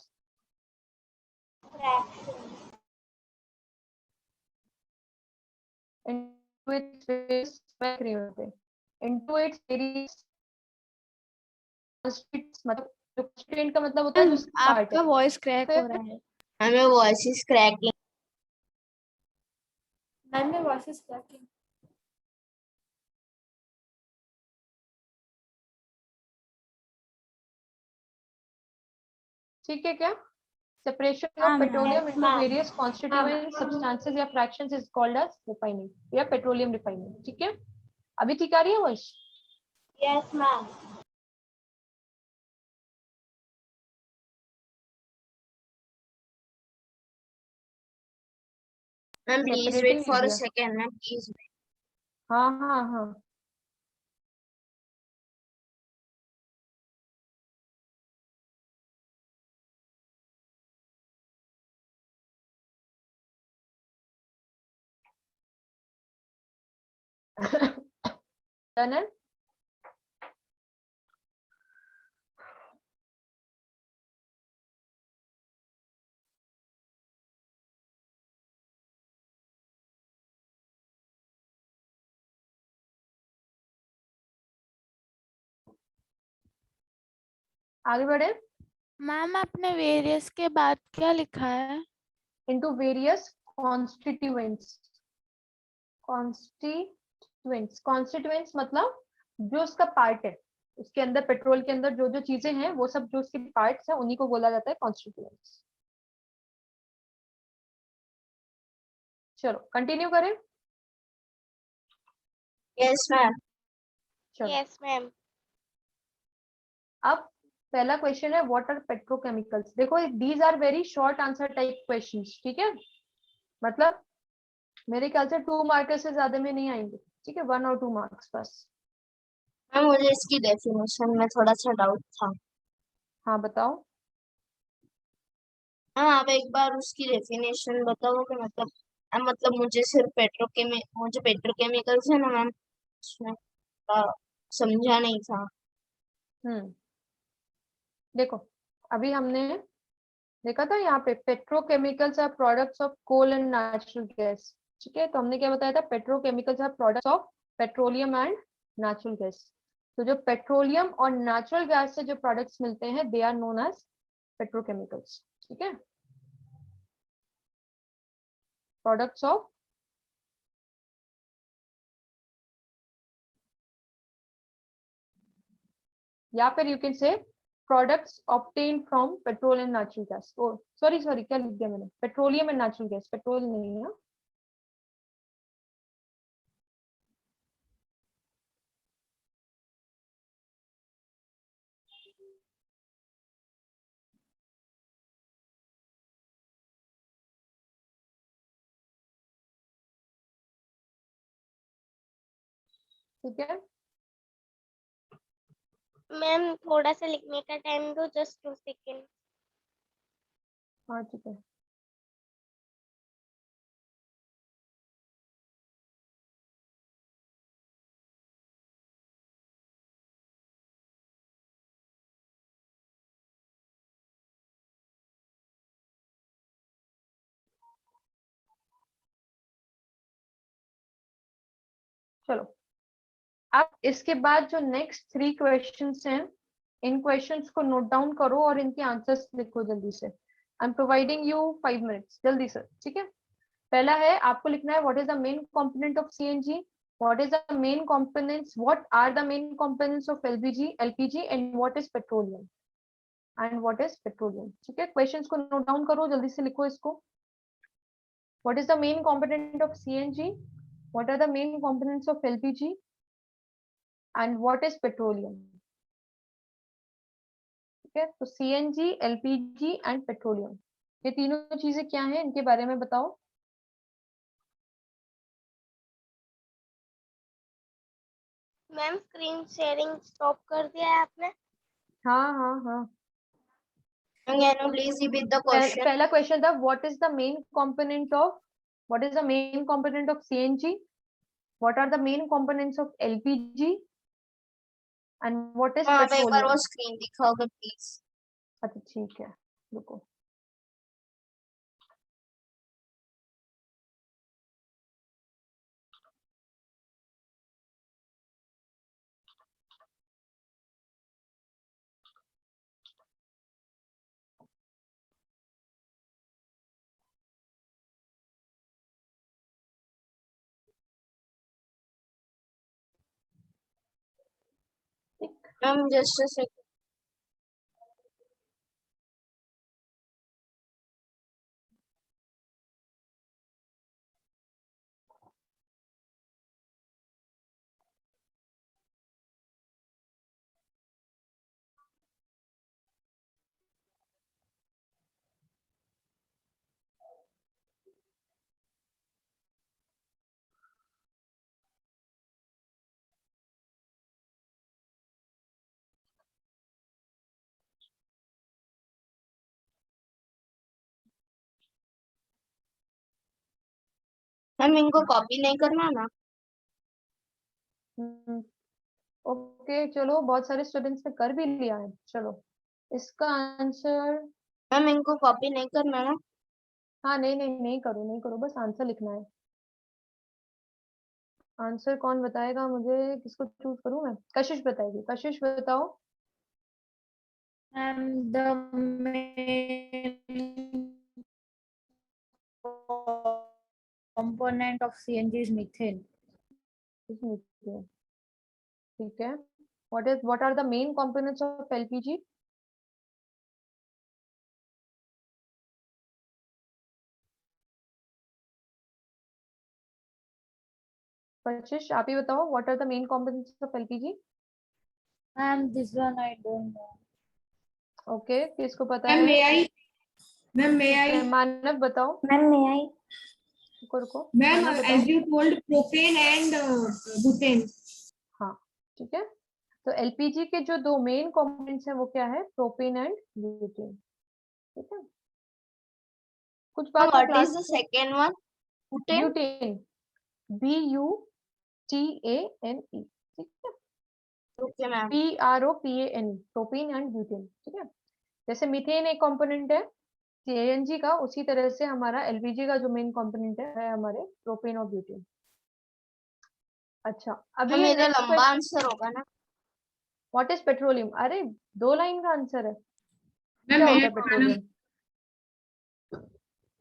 into its various into its various constituents, मतलब जो constituent का मतलब होता है जो मैम उसका part आपका है। वॉइस क्रैक हो फिर रहा है। Ma'am your voice is cracking. Ma'am मैं वॉइस इज क्रैकिंग। ठीक है क्या? Separation हाँ, of ma'am. petroleum into हाँ, various constituent substances या fractions is called as refining या petroleum refining। ठीक है, अभी ठीक आ रही है voice? Yes ma'am. Ma'am, please Separating wait for a लीजिए। second. Ma'am, please wait. हाँ हाँ हाँ। डन है? आगे बढ़े। मैम आपने वेरियस के बाद क्या लिखा है? into various constituents। constituents मतलब जो उसका पार्ट है, उसके अंदर पेट्रोल के अंदर जो जो चीजें हैं वो सब जो उसके पार्ट्स हैं उन्हीं को बोला जाता है कॉन्स्टिट्यूएंट्स। चलो कंटिन्यू करें। Yes, ma'am. चलो यस मैम। अब पहला क्वेश्चन है व्हाट आर पेट्रोकेमिकल्स। देखो these are very short answer type questions. ठीक है, मतलब मेरे ख्याल से 2 मार्क्स से ज्यादा में नहीं आएंगे। ठीक है, 1 और 2 मार्क्स बस। मैम मुझे इसकी डेफिनेशन में थोड़ा सा डाउट था। हाँ बताओ। मैम आप एक बार उसकी डेफिनेशन बताओगे? मतलब मुझे पेट्रोकेमिकल्स है ना मैम, उसमें समझा नहीं था। देखो अभी हमने देखा था यहाँ पे petrochemicals are products of coal and natural gas. ठीक है, तो हमने क्या बताया था? Petrochemicals are products of petroleum and natural gas. तो जो पेट्रोलियम और नेचुरल गैस से जो प्रोडक्ट्स मिलते हैं they are known as petrochemicals. ठीक है, प्रोडक्ट्स ऑफ या फिर you can say products obtained from petrol and natural gas. Oh sorry sorry, क्या लिख दिया मैंने? Petroleum and natural gas, petrol नहीं है। ठीक है, मैम थोड़ा सा लिखने का टाइम दो, जस्ट 2 सेकेंड। हाँ ठीक है। चलो अब इसके बाद जो नेक्स्ट 3 क्वेश्चंस हैं, इन क्वेश्चंस को नोट डाउन करो और इनके आंसर्स लिखो जल्दी से। I am providing you 5 minutes, जल्दी से। ठीक है, पहला है आपको लिखना है what is the main component of CNG, what is the main components, what are the main components of LPG and what is petroleum ठीक है, क्वेश्चंस को नोट डाउन करो, जल्दी से लिखो इसको। What is the main component of CNG, what are the main components of LPG and what is petroleum. ठीक है, तो सीएनजी, एलपीजी एंड पेट्रोलियम, ये तीनों चीजें क्या हैं इनके बारे में बताओ। मैम स्क्रीन शेयरिंग स्टॉप कर दिया है आपने? हाँ हाँ हाँ। Can you please repeat the question? पहला क्वेश्चन था what is the main component of CNG, what are the main components of LPG and what is आप एक बार वो पेट्रोलियम। स्क्रीन दिखाओगे प्लीज? अच्छा ठीक है, रुको। Ma'am just a second. Ma'am इनको कॉपी नहीं करना ना? ओके चलो, बहुत सारे स्टूडेंट्स ने कर भी लिया है। चलो इसका आंसर, मैम इनको कॉपी नहीं करना ना? हाँ नहीं नहीं नहीं करो, नहीं करो, बस आंसर लिखना है। आंसर कौन बताएगा मुझे? किसको चूज करूं मैं? कशिश बताएगी। कशिश बताओ। Ma'am the main component of CNG is methane. ठीक है, what are the main components of LPG? कशिश आप ही बताओ, what are the main components of LPG? Ma'am, this one I don't know. Okay किसको पता मैम है? may I? Ma'am may I? मानव बताओ। Ma'am may I? रुको ma'am मानव as बताओ। you told propane and butane. हाँ ठीक है, तो एलपीजी के जो दो मेन कंपोनेंट्स हैं वो क्या है? Propane and butane. ठीक है, कुछ बात what is the second one? Butane? Butane, BUTANE। ठीक है, okay ma'am. PROPANE, propane and butane. ठीक है, जैसे मीथेन एक कंपोनेंट है सीएनजी का, उसी तरह से हमारा एलपीजी का जो मेन कंपोनेंट है हमारे प्रोपेन और ब्यूटेन। अच्छा अभी मेरा नेक्स्ट लंबा आंसर होगा ना? What is petroleum? अरे 2 लाइन का आंसर है। मैम क्या may होता I? है पेट्रोलियम?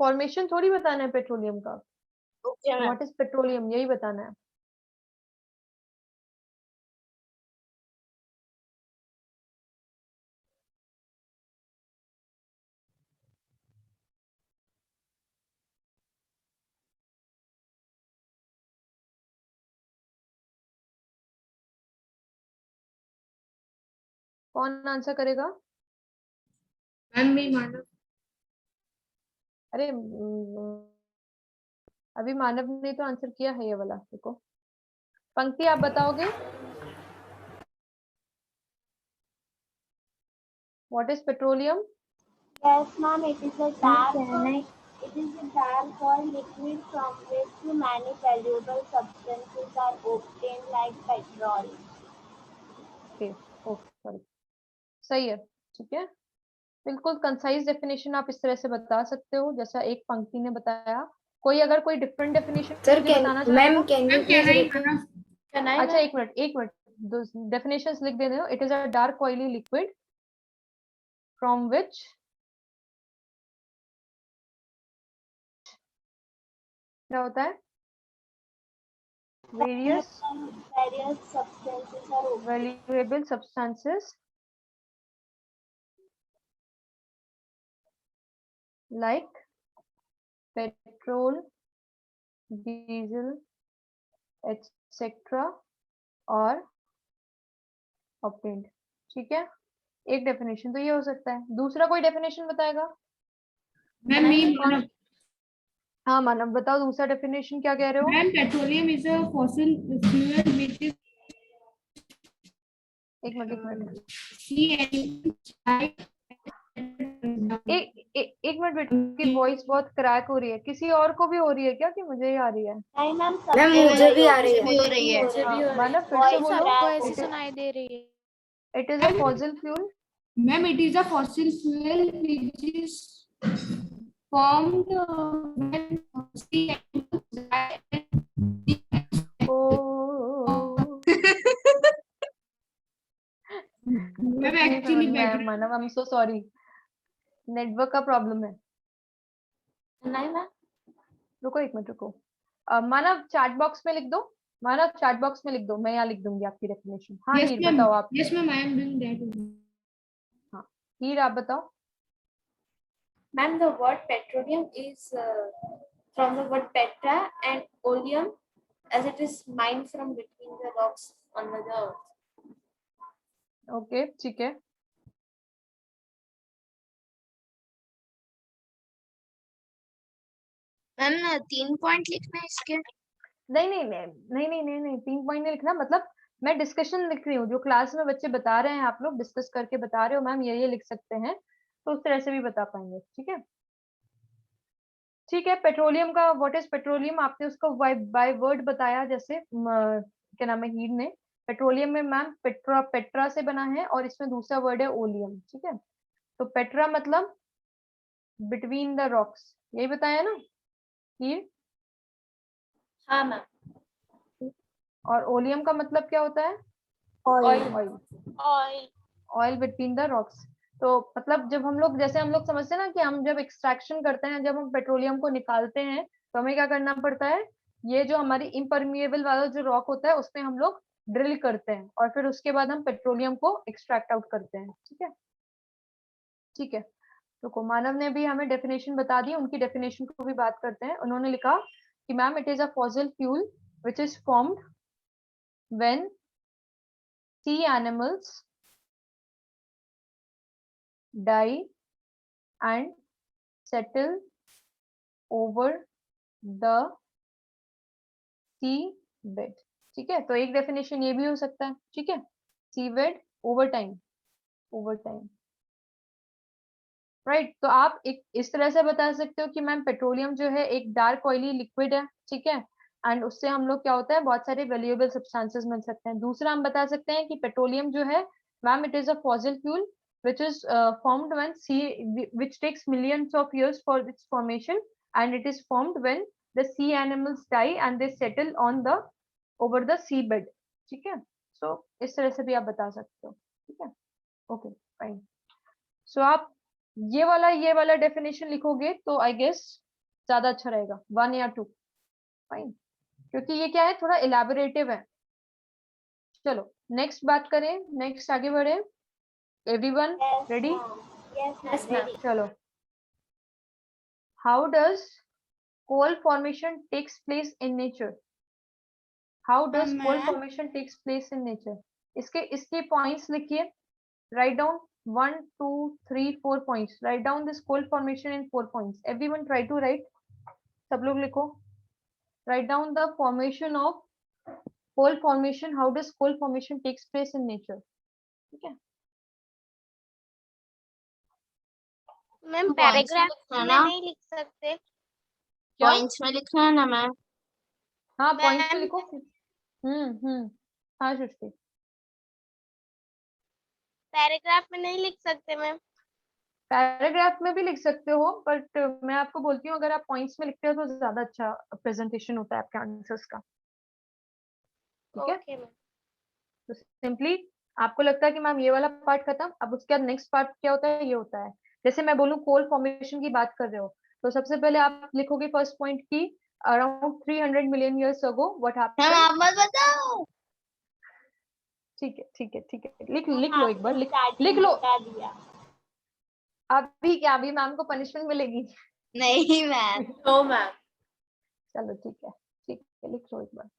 फॉर्मेशन थोड़ी बताना है पेट्रोलियम का। Okay ma'am. What is petroleum यही बताना है। कौन आंसर करेगा? मैम मैं मानव। अरे अभी मानव ने तो आंसर किया है ये वाला। देखो पंक्ति आप बताओगे। What is petroleum? Yes, ma'am. It is a dark or liquid from which many valuable substances are obtained, like petrol. Okay okay sorry, सही है। ठीक है, बिल्कुल कंसाइज डेफिनेशन आप इस तरह से बता सकते हो जैसा एक पंक्ति ने बताया। कोई अगर कोई डिफरेंट डेफिनेशन सर बताना मैम चाहे कैन यू प्लीज रिपीट? अच्छा एक मिनट डेफिनेशंस लिख देने हो। It is a dark oily liquid from which क्या होता है? Various Various substances are obtained. valuable substances like petrol, diesel, etc. और obtained। ठीक है, एक डेफिनेशन तो ये हो सकता है। दूसरा कोई डेफिनेशन बताएगा? मैम मैं मानव। हाँ मानव बताओ, दूसरा डेफिनेशन क्या कह रहे हो? Ma'am petroleum is a fossil fuel which is एक मिनट एक मिनट बेटा, की वॉइस बहुत क्रैक हो रही है। किसी और को भी हो रही है क्या कि मुझे ही आ रही है? नहीं मैम, मैम मुझे भी आ रही भी है। हो रही है। मानव फिर से Voice बोलो। सबको ऐसी सुनाई दे रही है। It is a fossil fuel. Ma'am it is a fossil fuel which is formed when ma'am actually Manav I am so sorry, network का प्रॉब्लम है। नहीं मैम। रुको एक मिनट रुको। मानव चैट बॉक्स में लिख दो माना चैट बॉक्स में लिख दो, मैं यहाँ लिख दूंगी आपकी डेफिनेशन। हाँ Yes, हीर ma'am. बताओ आप। Yes, ma'am. I am doing that only. हाँ हीर आप बताओ। Ma'am, the word petroleum is from the word petra and oleum, as it is mined from between the rocks under the earth. Okay ठीक है। Ma'am 3 point लिखना है इसके? नहीं नहीं नहीं नहीं नहीं नहीं नहीं 3 पॉइंट नहीं लिखना, मतलब मैं डिस्कशन लिख रही हूँ, जो क्लास में बच्चे बता रहे हैं, आप लोग डिस्कस करके बता रहे हो मैम ये लिख सकते हैं, तो उस तरह से भी बता पाएंगे। ठीक है ठीक है। पेट्रोलियम का व्हाट इज पेट्रोलियम, आपने उसको बाय वर्ड बताया, जैसे क्या नाम है हीर ने। पेट्रोलियम में मैम पेट्रा से बना है, और इसमें दूसरा वर्ड है ओलियम। ठीक है, तो पेट्रा मतलब बिटवीन द रॉक्स, यही बताया ना हीर। हाँ मैम। और ओलियम का मतलब क्या होता है? Oil. Oil oil between the rocks. तो मतलब जब हम लोग, जैसे हम लोग समझते हैं ना कि हम जब एक्सट्रैक्शन करते हैं, जब हम पेट्रोलियम को निकालते हैं, तो हमें क्या करना पड़ता है, ये जो हमारी इम्परमिएबल वाला जो रॉक होता है उसमें हम लोग ड्रिल करते हैं, और फिर उसके बाद हम पेट्रोलियम को एक्सट्रैक्ट आउट करते हैं। ठीक है ठीक है। तो मानव ने भी हमें डेफिनेशन बता दी, उनकी डेफिनेशन को भी बात करते हैं। उन्होंने लिखा कि ma'am it is a fossil fuel which is formed when sea animals die and settle over the sea bed। ठीक है, तो एक डेफिनेशन ये भी हो सकता है। ठीक है, सी बेड ओवर टाइम राइट। तो आप एक इस तरह से बता सकते हो कि मैम पेट्रोलियम जो है एक डार्क ऑयली लिक्विड है। ठीक है, एंड उससे हम लोग क्या होता है, बहुत सारे वैल्यूएबल सब्सटेंसेस मिल सकते हैं। दूसरा हम बता सकते हैं कि पेट्रोलियम जो है ma'am it is a fossil fuel which is formed when which takes millions of years for its formation, and it is formed when the sea animals die and they settle on the over the seabed। ठीक है, सो इस तरह से भी आप बता सकते हो। ठीक है, ओके फाइन। सो आप ये वाला डेफिनेशन लिखोगे तो आई गेस ज्यादा अच्छा रहेगा, 1 या 2। फाइन, क्योंकि ये क्या है, थोड़ा इलेबोरेटिव है। चलो नेक्स्ट बात करें, नेक्स्ट आगे बढ़े। Everyone ready? Yes, ma'am. चलो, how does coal formation takes place in nature? How does coal ma'am. formation takes place in nature? इसके पॉइंट्स लिखिए, write down 1 2 3 4 points, write down this coal formation in 4 points, everyone try to write, सब लोग लिखो, write down the formation of coal formation, how does coal formation takes place in nature। ठीक है, ma'am paragraph लिखना है में ना? नहीं लिख सकते? क्या? पॉइंट्स में लिखना है ना मैम? हाँ पॉइंट्स में मैम लिखो। हाँ सृष्टि, पैराग्राफ में नहीं लिख सकते मैम? पैराग्राफ में भी लिख सकते हो, बट मैं आपको बोलती हूँ अगर आप पॉइंट्स में लिखते हो तो ज्यादा अच्छा प्रेजेंटेशन होता है आपके आंसर्स का। ठीक है, ओके मैम। तो सिंपली आपको लगता है कि मैम ये वाला पार्ट खत्म, अब उसके बाद नेक्स्ट पार्ट क्या होता है, ये होता है। जैसे मैं बोलूँ कोल फॉर्मेशन की बात कर रहे हो, तो सबसे पहले आप लिखोगे फर्स्ट पॉइंट की around 300 million years ago what ma'am happened. आप मत बताओ। ठीक है ठीक है ठीक है, लिख लो एक बार, लिख स्टार्टिंग लो। बता दिया। अभी क्या, अभी मैम को पनिशमेंट मिलेगी? नहीं मैम। No, ma'am. चलो ठीक है, लिख लो एक बार।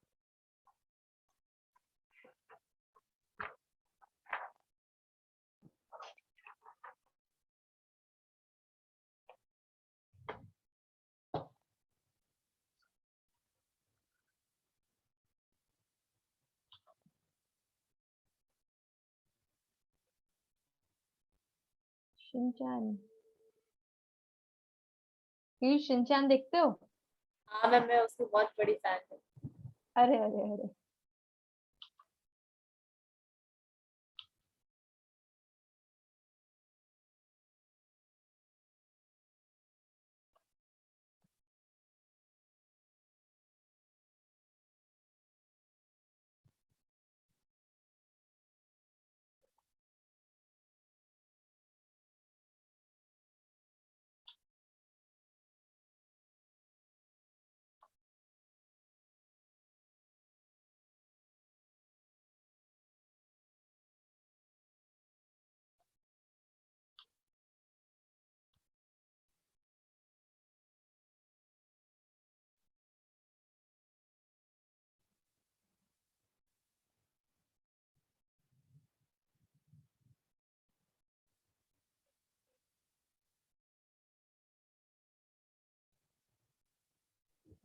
शिनचैन, ये शिनचैन देखते हो? हाँ मैम, मैं उसकी बहुत बड़ी फैन हूँ। अरे अरे अरे,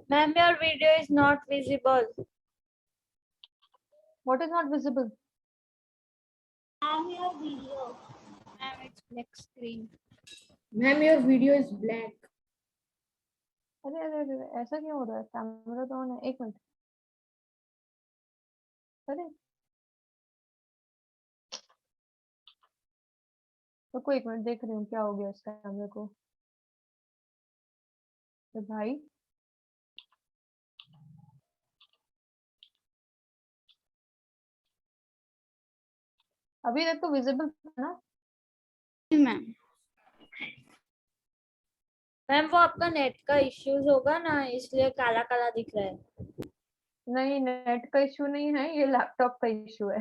Ma'am, your video is not visible. What is not visible? Ma'am, your video. Ma'am, it's black screen. Ma'am, your video is black. अरे अरे अरे ऐसा क्यों हो रहा है? कैमरा तो ऑन है, एक मिनट। अरे रुको एक मिनट, देख रही हूँ क्या हो गया इस कैमरे को। तो भाई अभी तक तो विजिबल था ना? मैम मैम वो आपका नेट का इश्यूज होगा ना, इसलिए काला काला दिख रहा है। नहीं, नेट का इशू नहीं है, ये लैपटॉप का इशू है।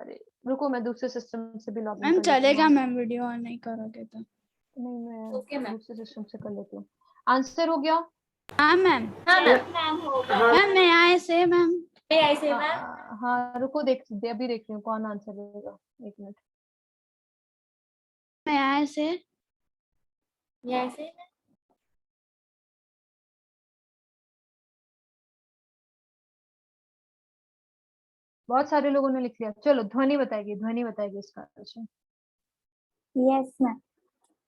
अरे रुको, मैं दूसरे सिस्टम से भी लॉग इन मैम कर लेती हूँ। चलेगा मैम, वीडियो ऑन नहीं करोगे तो। नहीं, मैं Okay, ma'am. दूसरे सिस्टम से कर लेती हूँ। आंसर हो गया? हाँ मैम। हाँ मैम। मैम होगा। मैम मैं यहाँ से मैम। ऐसे मैम। हाँ रुको, अभी देख रही हूँ कौन आंसर देगा। एक मिनट। मैं यहाँ से। ऐसे बहुत सारे लोगों ने लिख लिया। चलो ध्वनि बताएगी इसका answer. Yes, ma'am.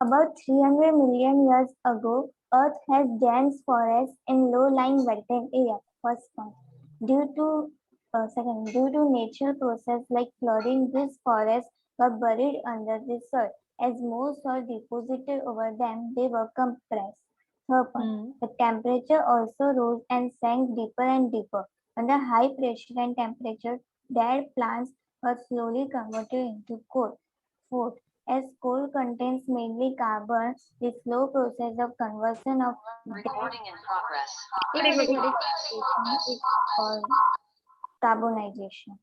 About 300 million years ago, Earth has dense forests in low-lying wetland area. First point. Due to natural process like flooding, these forests were buried under the soil. As more soil deposited over them, they were compressed. Third point. The temperature also rose and sank deeper and deeper. Under high pressure and temperature, dead plants were slowly converted into coal. Fourth. As coal contains mainly carbon, the slow process of conversion of एक minute. is called carbonization.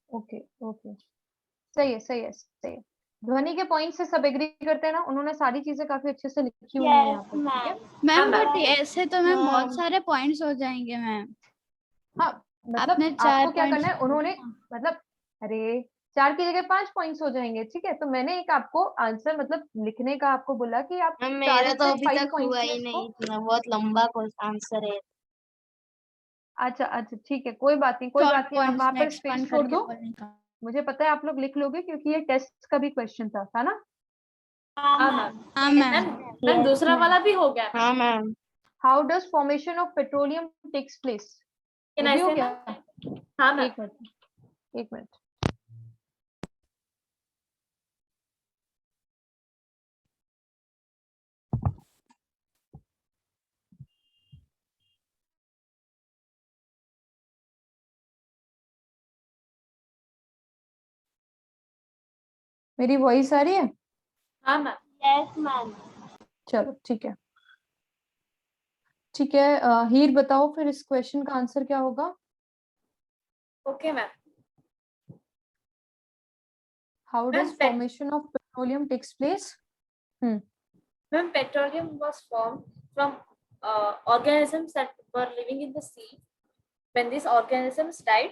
Okay okay, सही है। ध्वनि के point से सब agree करते हैं ना? उन्होंने सारी चीजें काफी अच्छे से लिखी हुई है यहाँ Yes, पे, ठीक है? ma'am. मैम बट ऐसे तो मैम बहुत हाँ। सारे पॉइंट्स हो जाएंगे मैम। हाँ मतलब आपने 4 आपको क्या करना है, points- उन्होंने मतलब अरे 4 की जगह 5 पॉइंट्स हो जाएंगे, ठीक है? तो मैंने एक आपको आंसर मतलब लिखने का आपको बोला कि आप मैम 4 मेरा तो से अभी 5 तक पॉइंट्स हुआ में ही इसको। नहीं, इतना बहुत लंबा आंसर है। अच्छा ठीक है, कोई बात नहीं। short आप points वहाँ में पर expand स्पेस छोड़ करके दो। बोलने का। मुझे पता है आप लोग लिख लोगे क्योंकि ये टेस्ट का भी क्वेश्चन था ना? हाँ मैम। हाँ मैम। मैम Yes, दूसरा ma'am. वाला भी हो गया। हाँ ma'am. How does formation of petroleum takes place? Can ये I भी हो say, गया? हाँ मैम। एक मिनट। मेरी वॉइस आ रही है? हाँ मैम। Yes, ma'am. चलो ठीक है। हीर बताओ फिर इस क्वेश्चन का आंसर क्या होगा? Okay ma'am. How Ma'am, does formation of petroleum takes place? Ma'am, petroleum was formed from organisms that were living in the sea. When these organisms died,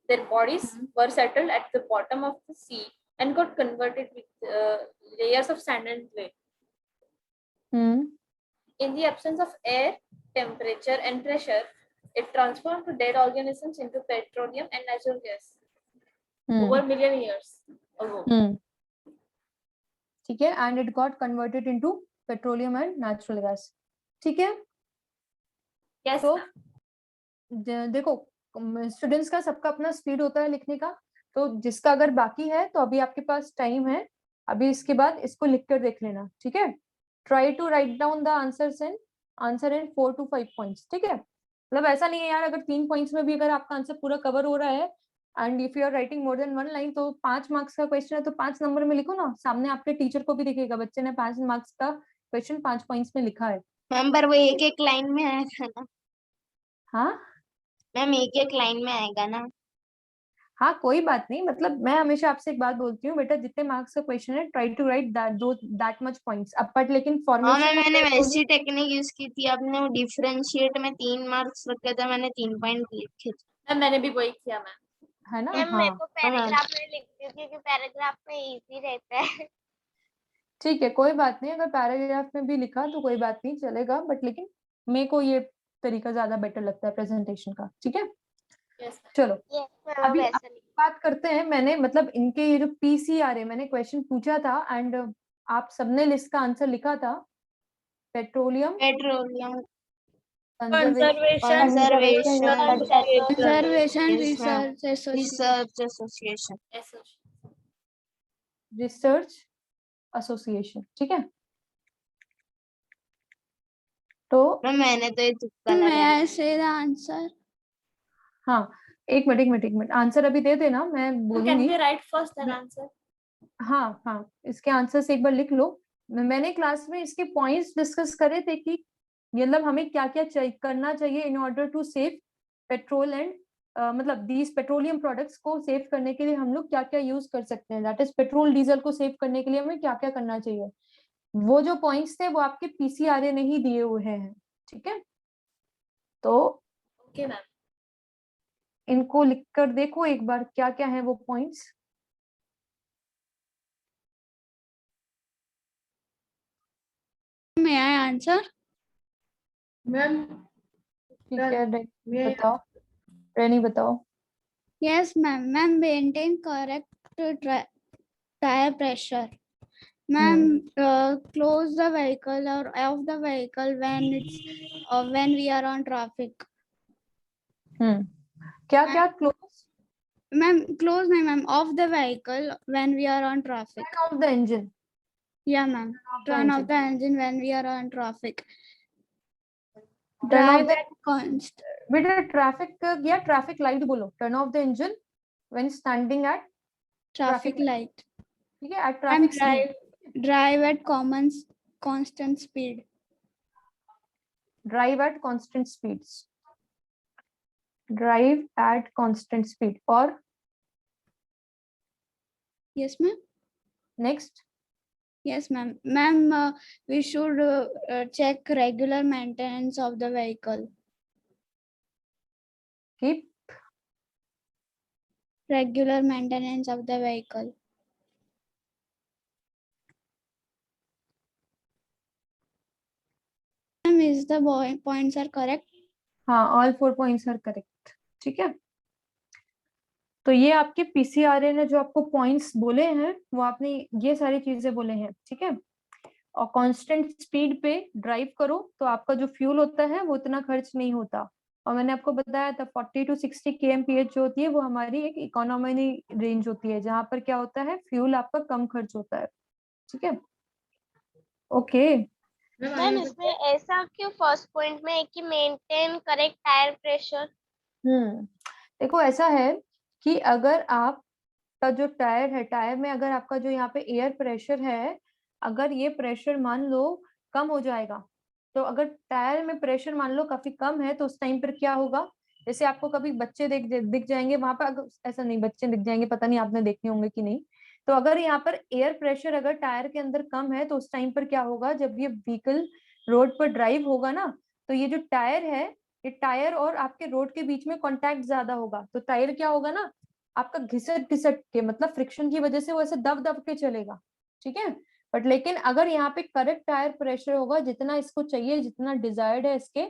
their bodies were settled at the bottom of the sea and got converted with layers of sand and clay. In the absence of air, temperature, and pressure, it transformed to dead organisms into petroleum and natural gas over million years ago. ठीक है, and it got converted into petroleum and natural gas. ठीक है? Yes. तो देखो students का सबका अपना speed होता है लिखने का, तो जिसका अगर बाकी है तो अभी आपके पास टाइम है, अभी इसके बाद इसको लिख कर देख लेना, ठीक है? Try to write down the answer in 4 to 5 points, ठीक है? मतलब ऐसा नहीं है यार, अगर 3 पॉइंट्स में भी अगर आपका आंसर पूरा कवर हो रहा है and if you are writing more than 1 line, तो 5 मार्क्स का क्वेश्चन है तो 5 नंबर में लिखो ना, सामने आपके टीचर को भी दिखेगा बच्चे ने 5 मार्क्स का क्वेश्चन 5 पॉइंट्स में लिखा है। मैम पर वो एक एक लाइन में आएगा ना? हाँ मैम एक एक लाइन में आएगा ना? हाँ कोई बात नहीं, मतलब मैं हमेशा आपसे एक बात बोलती हूँ बेटा, जितने मार्क्स का क्वेश्चन है try to write that much points अब, बट लेकिन हाँ फॉर्मेशन मैम मैंने वैसी टेक्निक यूज की थी, आपने वो डिफरेंशिएट में 3 मार्क्स रखे थे, मैंने 3 पॉइंट लिखे थे। मैम मैंने भी वही किया मैम। है ना? मैम हाँ मेरे को पैराग्राफ में लिखती हूँ क्योंकि पैराग्राफ में इजी रहता है। ठीक है, कोई बात नहीं, अगर पैराग्राफ में भी लिखा तो कोई बात नहीं, चलेगा, बट लेकिन मेरे को ये तरीका ज्यादा बेटर लगता है प्रेजेंटेशन का। ठीक है, Yes. चलो अभी वैसा नहीं। बात करते हैं। मैंने मतलब इनके ये जो पीसीआरए मैंने क्वेश्चन पूछा था एंड आप सबने लिस्ट का आंसर लिखा था। Petroleum Conservation Conservation Yes, ma'am. Research Association. Research Association. Research association. ठीक है, तो मैंने तो ये तुक्का May लगाया। I say the answer? हाँ, एक मिनट आंसर अभी दे देना, मैं Can बोलूंगी। we write first an answer? हाँ, इसके आंसर से एक बार लिख लो। मैंने क्लास में इसके पॉइंट्स डिस्कस करे थे कि मतलब हमें क्या क्या करना चाहिए in order to save petrol and मतलब दीज पेट्रोलियम प्रोडक्ट्स को सेव करने के लिए हम लोग क्या क्या यूज कर सकते हैं, दैट इज पेट्रोल डीजल को सेव करने के लिए हमें क्या क्या करना चाहिए। वो जो पॉइंट्स थे वो आपके पीसीआरए ने ही दिए हुए हैं। ठीक है, तो Okay, ma'am. इनको लिखकर देखो एक बार क्या क्या है वो points. May I answer? Ma'am ठीक है, मैं बताओ, रेनी बताओ। Yes, ma'am. Ma'am, maintain correct tire pressure. Ma'am, close the vehicle or off the vehicle when we are on traffic. क्या क्या क्लोज? Ma'am, close नहीं ma'am, off the vehicle when we are on traffic. Turn off the engine. Yeah, ma'am. Turn off the engine when we are on traffic. Turn off Drive the at const. बेटा traffic या traffic light बोलो। Turn off the engine when standing at Traffic light. ठीक है, at And traffic drive at constant speed. Drive at constant speeds, drive at constant speed. और Yes, ma'am. Next Yes, ma'am. Ma'am, we should check regular maintenance of the vehicle. Keep Regular maintenance of the vehicle. Ma'am, is the points are correct? हाँ, all 4 points are correct. ठीक है, तो ये आपके PCRA ने जो आपको points बोले हैं वो आपने ये सारी चीजें बोले हैं। ठीक है, और कांस्टेंट स्पीड पे ड्राइव करो तो आपका जो फ्यूल होता है वो इतना खर्च नहीं होता। और मैंने आपको बताया था 40 to 60 kmph जो होती है वो हमारी एक इकोनॉमी रेंज होती है, जहां पर क्या होता है फ्यूल आपका कम खर्च होता है। ठीक है, ओके। मैम इसमें ऐसा क्यों फर्स्ट पॉइंट में है कि मेंटेन करेक्ट टायर प्रेशर? देखो ऐसा है कि अगर आपका जो टायर है, टायर में अगर आपका जो यहाँ पे एयर प्रेशर है, अगर ये प्रेशर मान लो कम हो जाएगा, तो अगर टायर में प्रेशर मान लो काफी कम है तो उस टाइम पर क्या होगा, जैसे आपको कभी बच्चे दिख जाएंगे वहां पर, अगर ऐसा नहीं बच्चे दिख जाएंगे, पता नहीं आपने देखे होंगे कि नहीं, तो अगर यहाँ पर एयर प्रेशर अगर टायर के अंदर कम है तो उस टाइम पर क्या होगा, जब ये व्हीकल रोड पर ड्राइव होगा ना, तो ये जो टायर है, ये टायर और आपके रोड के बीच में कांटेक्ट ज्यादा होगा, तो टायर क्या होगा ना आपका घिसट घिसट के, मतलब फ्रिक्शन की वजह से वो ऐसे दब दब के चलेगा। ठीक है, बट लेकिन अगर यहाँ पे करेक्ट टायर प्रेशर होगा, जितना इसको चाहिए, जितना डिजायर्ड है इसके,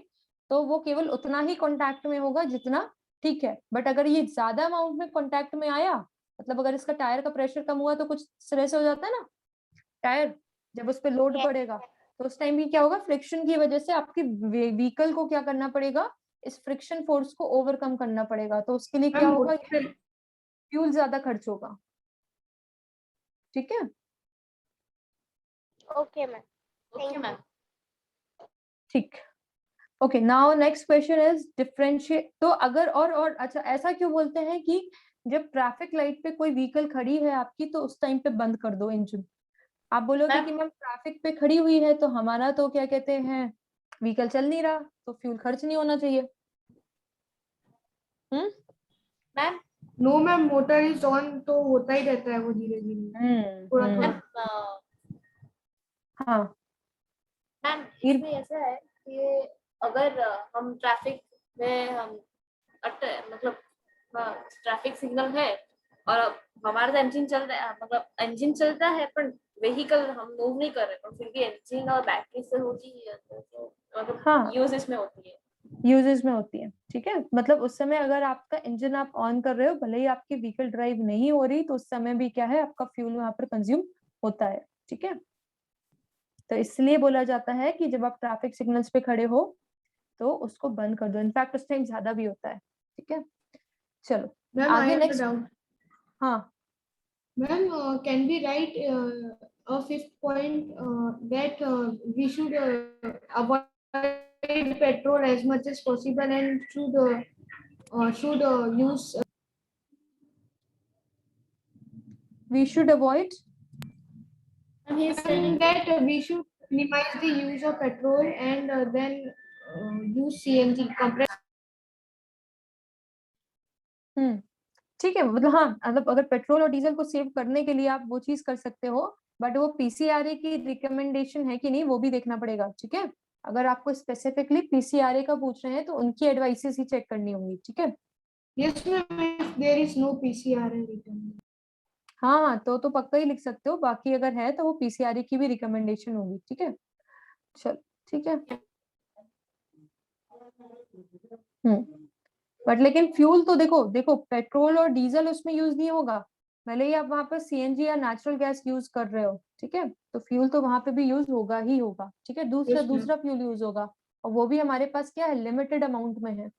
तो वो केवल उतना ही कांटेक्ट में होगा जितना ठीक है। बट अगर ये ज्यादा अमाउंट में कांटेक्ट में आया, मतलब अगर इसका टायर का प्रेशर कम हुआ तो कुछ तरह से हो जाता है ना, टायर जब उस पर लोड पड़ेगा तो उस टाइम भी क्या होगा, फ्रिक्शन की वजह से आपकी व्हीकल को क्या करना पड़ेगा, इस फ्रिक्शन फोर्स को ओवरकम करना पड़ेगा, तो उसके लिए क्या होगा, फ्यूल ज्यादा खर्च होगा। ठीक है, ओके मैम, Okay, ma'am. ठीक, okay. Now next question is differentiate. तो अगर और अच्छा, ऐसा क्यों बोलते हैं कि जब ट्रैफिक लाइट पे कोई व्हीकल खड़ी है आपकी तो उस टाइम पे बंद कर दो इंजन। आप बोलोगे कि मैम ट्रैफिक पे खड़ी हुई है तो हमारा तो क्या कहते हैं व्हीकल चल नहीं रहा, तो फ्यूल खर्च नहीं होना चाहिए। Ma'am no ma'am, motor is on तो होता ही रहता है वो धीरे धीरे थोड़ा थोड़ा। हाँ मैम इसमें ऐसा है कि अगर हम ट्रैफिक में हम मतलब ट्रैफिक सिग्नल है और हमारा इंजन चल रहा है, मतलब इंजन चलता है पर व्हीकल हम मूव नहीं कर रहे पर फिर भी इंजन और बैटरी से होती है, तो मतलब हाँ यूजेस में होती है। यूजेस में होती है, ठीक है। मतलब उस समय अगर आपका इंजन आप ऑन कर रहे हो, भले ही आपकी व्हीकल ड्राइव नहीं हो रही, तो उस समय भी क्या है, आपका फ्यूल वहां पर कंज्यूम होता है, ठीक है। तो इसलिए बोला जाता है कि जब आप ट्रैफिक सिग्नल्स पे खड़े हो तो उसको बंद कर दो, इनफैक्ट उस टाइम ज्यादा भी होता है, ठीक है। चलो मैम आई आगे हैव नेक्स्ट। डाउट। हाँ ma'am can be right a fifth point that we should avoid petrol as much as possible and should use we should avoid And he's saying that we should minimize the use of petrol and then use CNG compressed. ठीक है। मतलब हाँ, मतलब अगर petrol और diesel को save करने के लिए आप वो चीज कर सकते हो, बट वो पीसीआरए की रिकमेंडेशन है कि नहीं वो भी देखना पड़ेगा, ठीक है। अगर आपको स्पेसिफिकली पीसीआरए का पूछ रहे हैं तो उनकी एडवाइसेस ही चेक करनी होंगी, ठीक है। Yes, ma'am. If there is no PCRA written. हाँ हाँ, तो पक्का ही लिख सकते हो, बाकी अगर है तो वो पीसीआरए की भी रिकमेंडेशन होगी, ठीक है। चलो ठीक है। बट लेकिन फ्यूल तो देखो देखो, पेट्रोल और डीजल उसमें यूज नहीं होगा, भले ही आप वहां पर सीएनजी या नेचुरल गैस यूज कर रहे हो, ठीक है। तो फ्यूल तो वहां पे भी यूज होगा ही होगा, ठीक है। दूसरा Yes, ma'am. दूसरा फ्यूल यूज होगा, और वो भी हमारे पास क्या है, लिमिटेड अमाउंट में है।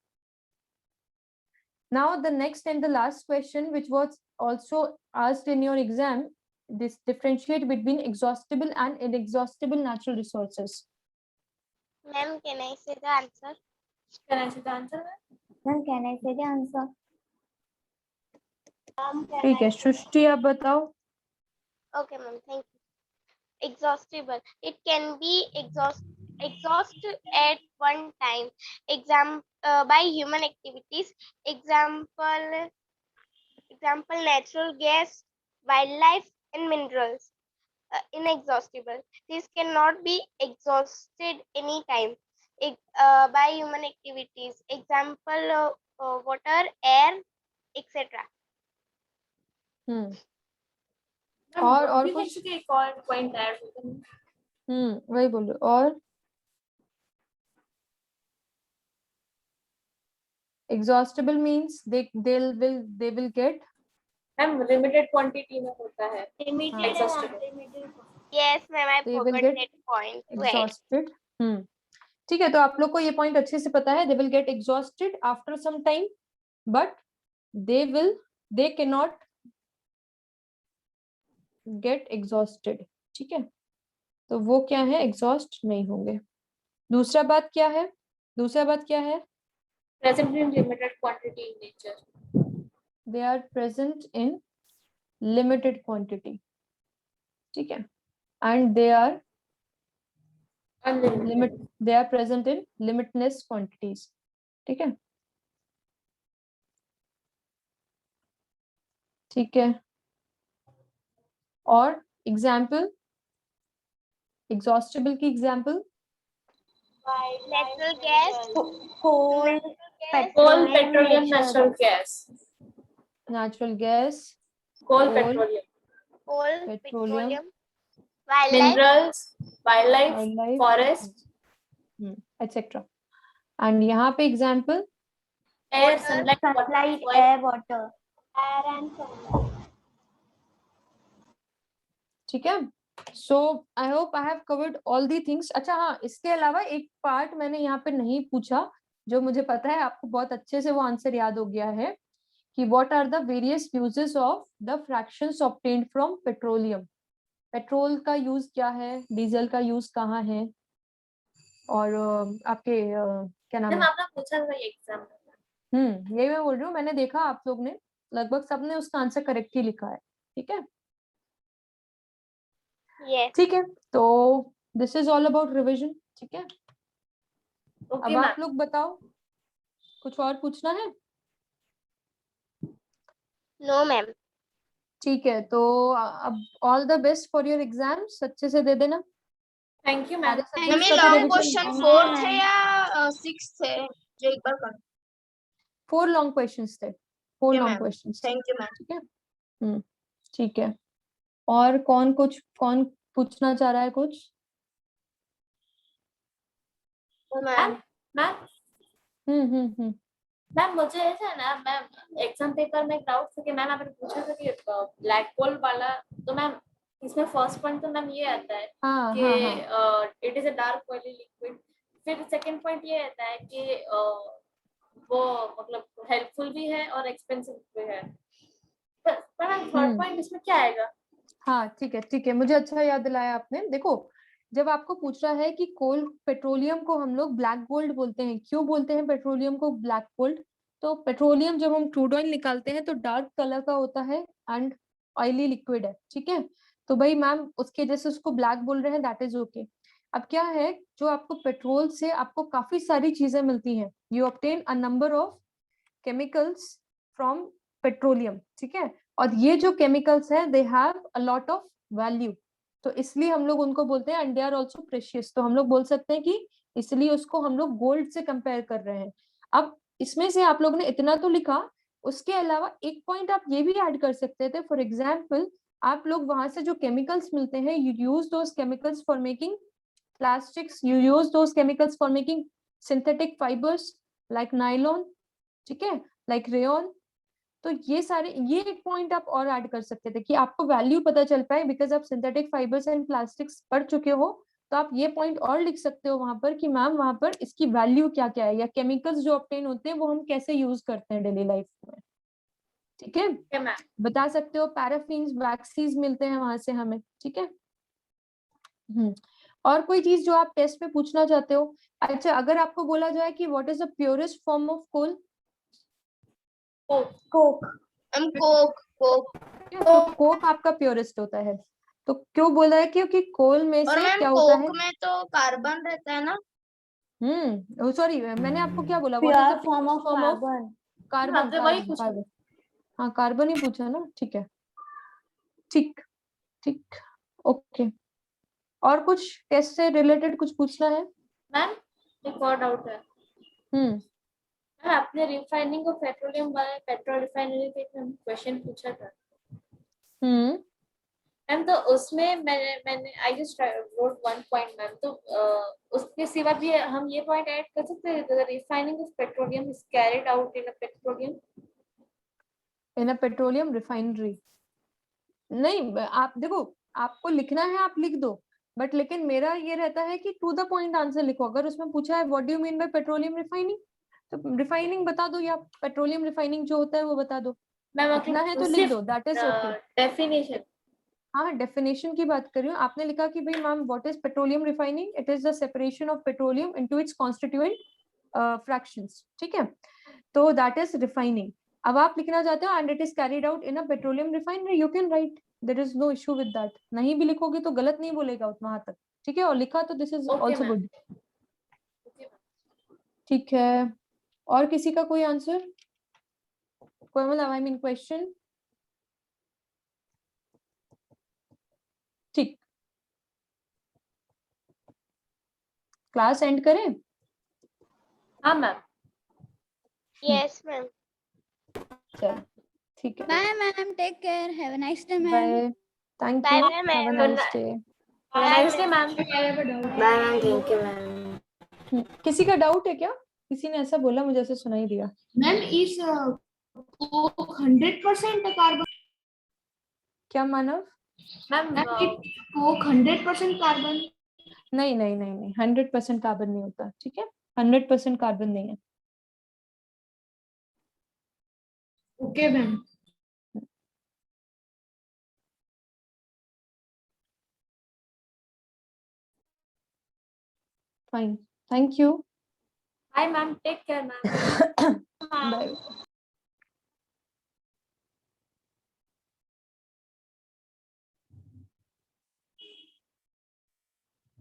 Now the next and the last question, which was also asked in your exam, this differentiate between exhaustible and inexhaustible natural resources. Ma'am, can I say the answer? can I say the answer? Ma'am, can I say the answer? ठीक है, सृष्टि आप बताओ। Okay, ma'am. Thank you. Exhaustible. It can be exhaust at one time. By human activities. Example natural gas, wildlife, and minerals. Inexhaustible. This cannot be exhausted anytime. By human activities. Example water, air, etc. और भी कुछ? एक और point add होता है। वही बोलो। और exhaustible means they will get ma'am limited quantity में होता है Limited exhaustible. Yes, ma'am. I they will forgot get that point. to add. exhausted. ठीक है, तो आप लोग को ये पॉइंट अच्छे से पता है, they will get exhausted after some time, but they cannot get exhausted, ठीक है। तो वो क्या है, एग्जॉस्ट नहीं होंगे। दूसरा बात क्या है, Present in limited quantity in nature. they are present in limited quantity, ठीक है। and they are Unlimited. they are present in limitless quantities, ठीक है। ठीक है, और एग्जाम्पल एग्जॉस्टिबल की example Natural gas, Coal, Coal, petroleum, natural gas. natural gas, Coal, Coal, petroleum. coal, petroleum, wildlife, Minerals, wildlife, wildlife, forest, etc. and यहाँ पे example air, water, sunlight, sunlight, water, air, water. air and sunlight. ठीक है। So I hope I have covered all the things. अच्छा हाँ, इसके अलावा एक part मैंने यहाँ पे नहीं पूछा, जो मुझे पता है आपको बहुत अच्छे से वो आंसर याद हो गया है, कि what are the various uses of the fractions obtained from petroleum. Petrol का यूज क्या है, डीजल का यूज कहाँ है, और आपके क्या नाम मैम है। आपने पूछा था एग्जाम यही मैं बोल रही हूँ, मैंने देखा आप लोग ने लगभग सबने उसका आंसर करेक्ट ही लिखा है, ठीक है। Yes. ठीक है, तो this is all about revision, ठीक है। ओके अब मैम आप लोग बताओ, कुछ और पूछना है? No, ma'am. ठीक है, तो अब all the best for your exams, अच्छे से दे देना। थैंक यू मैम सारे मैम subjects ये का तो लॉन्ग revision क्वेश्चन होना फोर्थ है। है या सिक्स्थ है? जो एक बार कर। 4 लॉन्ग क्वेश्चंस थे, 4 Okay, लॉन्ग ma'am. क्वेश्चंस थे, Thank you, ma'am. ठीक है। ठीक है, और कौन पूछना चाह रहा है कुछ? मैम मैम हम्म। मैम मुझे ऐसा है ना मैम, एग्जाम पेपर में एक डाउट था कि मैम आपने पूछा था कि ब्लैक होल वाला, तो मैम इसमें फर्स्ट पॉइंट तो मैम ये आता है हाँ कि हाँ it is a dark oily liquid. फिर सेकंड पॉइंट ये आता है कि वो मतलब हेल्पफुल भी है और एक्सपेंसिव भी है। पर मैम थर्ड पॉइंट इसमें क्या आएगा? हाँ ठीक है, मुझे अच्छा याद दिलाया आपने। देखो, जब आपको पूछ रहा है कि कोल पेट्रोलियम को हम लोग ब्लैक गोल्ड बोलते हैं, क्यों बोलते हैं पेट्रोलियम को ब्लैक गोल्ड? तो पेट्रोलियम जब हम क्रूड ऑयल निकालते हैं तो डार्क कलर का होता है एंड ऑयली लिक्विड है, ठीक है। तो भाई मैम उसके जैसे उसको ब्लैक बोल रहे हैं, दैट इज ओके। अब क्या है, जो आपको पेट्रोल से आपको काफी सारी चीजें मिलती हैं, you obtain a number of chemicals from petroleum, ठीक है। और ये जो केमिकल्स है they have a lot of value, तो इसलिए हम लोग उनको बोलते हैं and they are also precious. तो हम लोग बोल सकते हैं कि इसलिए उसको हम लोग गोल्ड से कंपेयर कर रहे हैं। अब इसमें से आप लोग ने इतना तो लिखा, उसके अलावा एक पॉइंट आप ये भी ऐड कर सकते थे। फॉर एग्जाम्पल, आप लोग वहां से जो केमिकल्स मिलते हैं, you use those chemicals for making plastics, you use those chemicals for making synthetic fibres like nylon, ठीक है, लाइक रेयन। तो ये एक पॉइंट आप और ऐड कर सकते थे कि आपको वैल्यू पता चल पाए, बिकॉज आप सिंथेटिक फाइबर्स एंड प्लास्टिक्स पढ़ चुके हो। तो आप ये पॉइंट और लिख सकते हो वहां पर कि मैम वहां पर इसकी वैल्यू क्या क्या है, या केमिकल्स जो ऑब्टेन होते हैं वो हम कैसे यूज करते हैं डेली लाइफ में, ठीक है। बता सकते हो पैराफिन्स, वैक्सीज मिलते हैं वहां से हमें, ठीक है। और कोई चीज जो आप टेस्ट में पूछना चाहते हो? अच्छा, अगर आपको बोला जाए कि what is the purest form of coal? Coke. Coke. तो कोक आपका प्योरेस्ट होता है। तो क्यों बोला है? क्योंकि कोल में और से मैम क्या होता है? कोक में तो कार्बन रहता है ना? सॉरी, मैंने आपको क्या बोला? What pure is the form of form of carbon. Carbon? आपने वही पूछा। कार्बन, हाँ कार्बन ही पूछा ना, ठीक है, ठीक ठीक, ओके। और कुछ टेस्ट से रिलेटेड कुछ पूछना है? मैम एक और डाउट है। मैम आपने रिफाइनिंग ऑफ पेट्रोलियम वाले पेट्रोल रिफाइनरी पे क्वेश्चन पूछा था मैम, तो उसमें मैंने I just road one point ma'am. तो उसके सिवा भी हम ये पॉइंट ऐड कर सकते हैं, refining of petroleum is carried out in a petroleum refinery. नहीं, आप देखो, आपको लिखना है आप लिख दो, बट लेकिन मेरा ये रहता है कि टू द पॉइंट आंसर लिखो। अगर उसमें पूछा है what do you mean by petroleum refining, तो रिफाइनिंग बता दो, या पेट्रोलियम रिफाइनिंग जो होता है वो बता दो। लिखना है तो लिख दो, दैट इज ओके। डेफिनेशन। हाँ, डेफिनेशन की बात कर रही हूँ। आपने लिखा कि भाई ma'am what is petroleum refining? It is the separation of petroleum into its constituent fractions, ठीक है, तो दैट इज रिफाइनिंग। अब आप लिखना चाहते हो and it is carried out in a petroleum refinery, you can write, there is no issue with that. नहीं भी लिखोगे तो गलत नहीं बोलेगा वहां तक, ठीक है। और लिखा तो दिस इज आल्सो गुड, ठीक है। और किसी का कोई आंसर? कोई मतलब आई मीन क्वेश्चन? ठीक, क्लास एंड करें? हाँ मैम। Yes ma'am. चलो ठीक है, Bye, ma'am. Take care. Have a nice day, ma'am. Bye, thank Bye, you, ma'am. Have a nice day. Nice day ma'am. Bye ma'am, thank you ma'am. किसी का doubt है क्या? किसी ने ऐसा बोला, मुझे ऐसा सुनाई दिया। मैम इस कोक 100% कार्बन? क्या मानव? Ma'am Coke 100% carbon? नहीं नहीं नहीं नहीं, 100% कार्बन नहीं होता, ठीक है, 100% कार्बन नहीं है। Okay ma'am. Fine, thank you, bye ma'am, take care ma'am. Bye.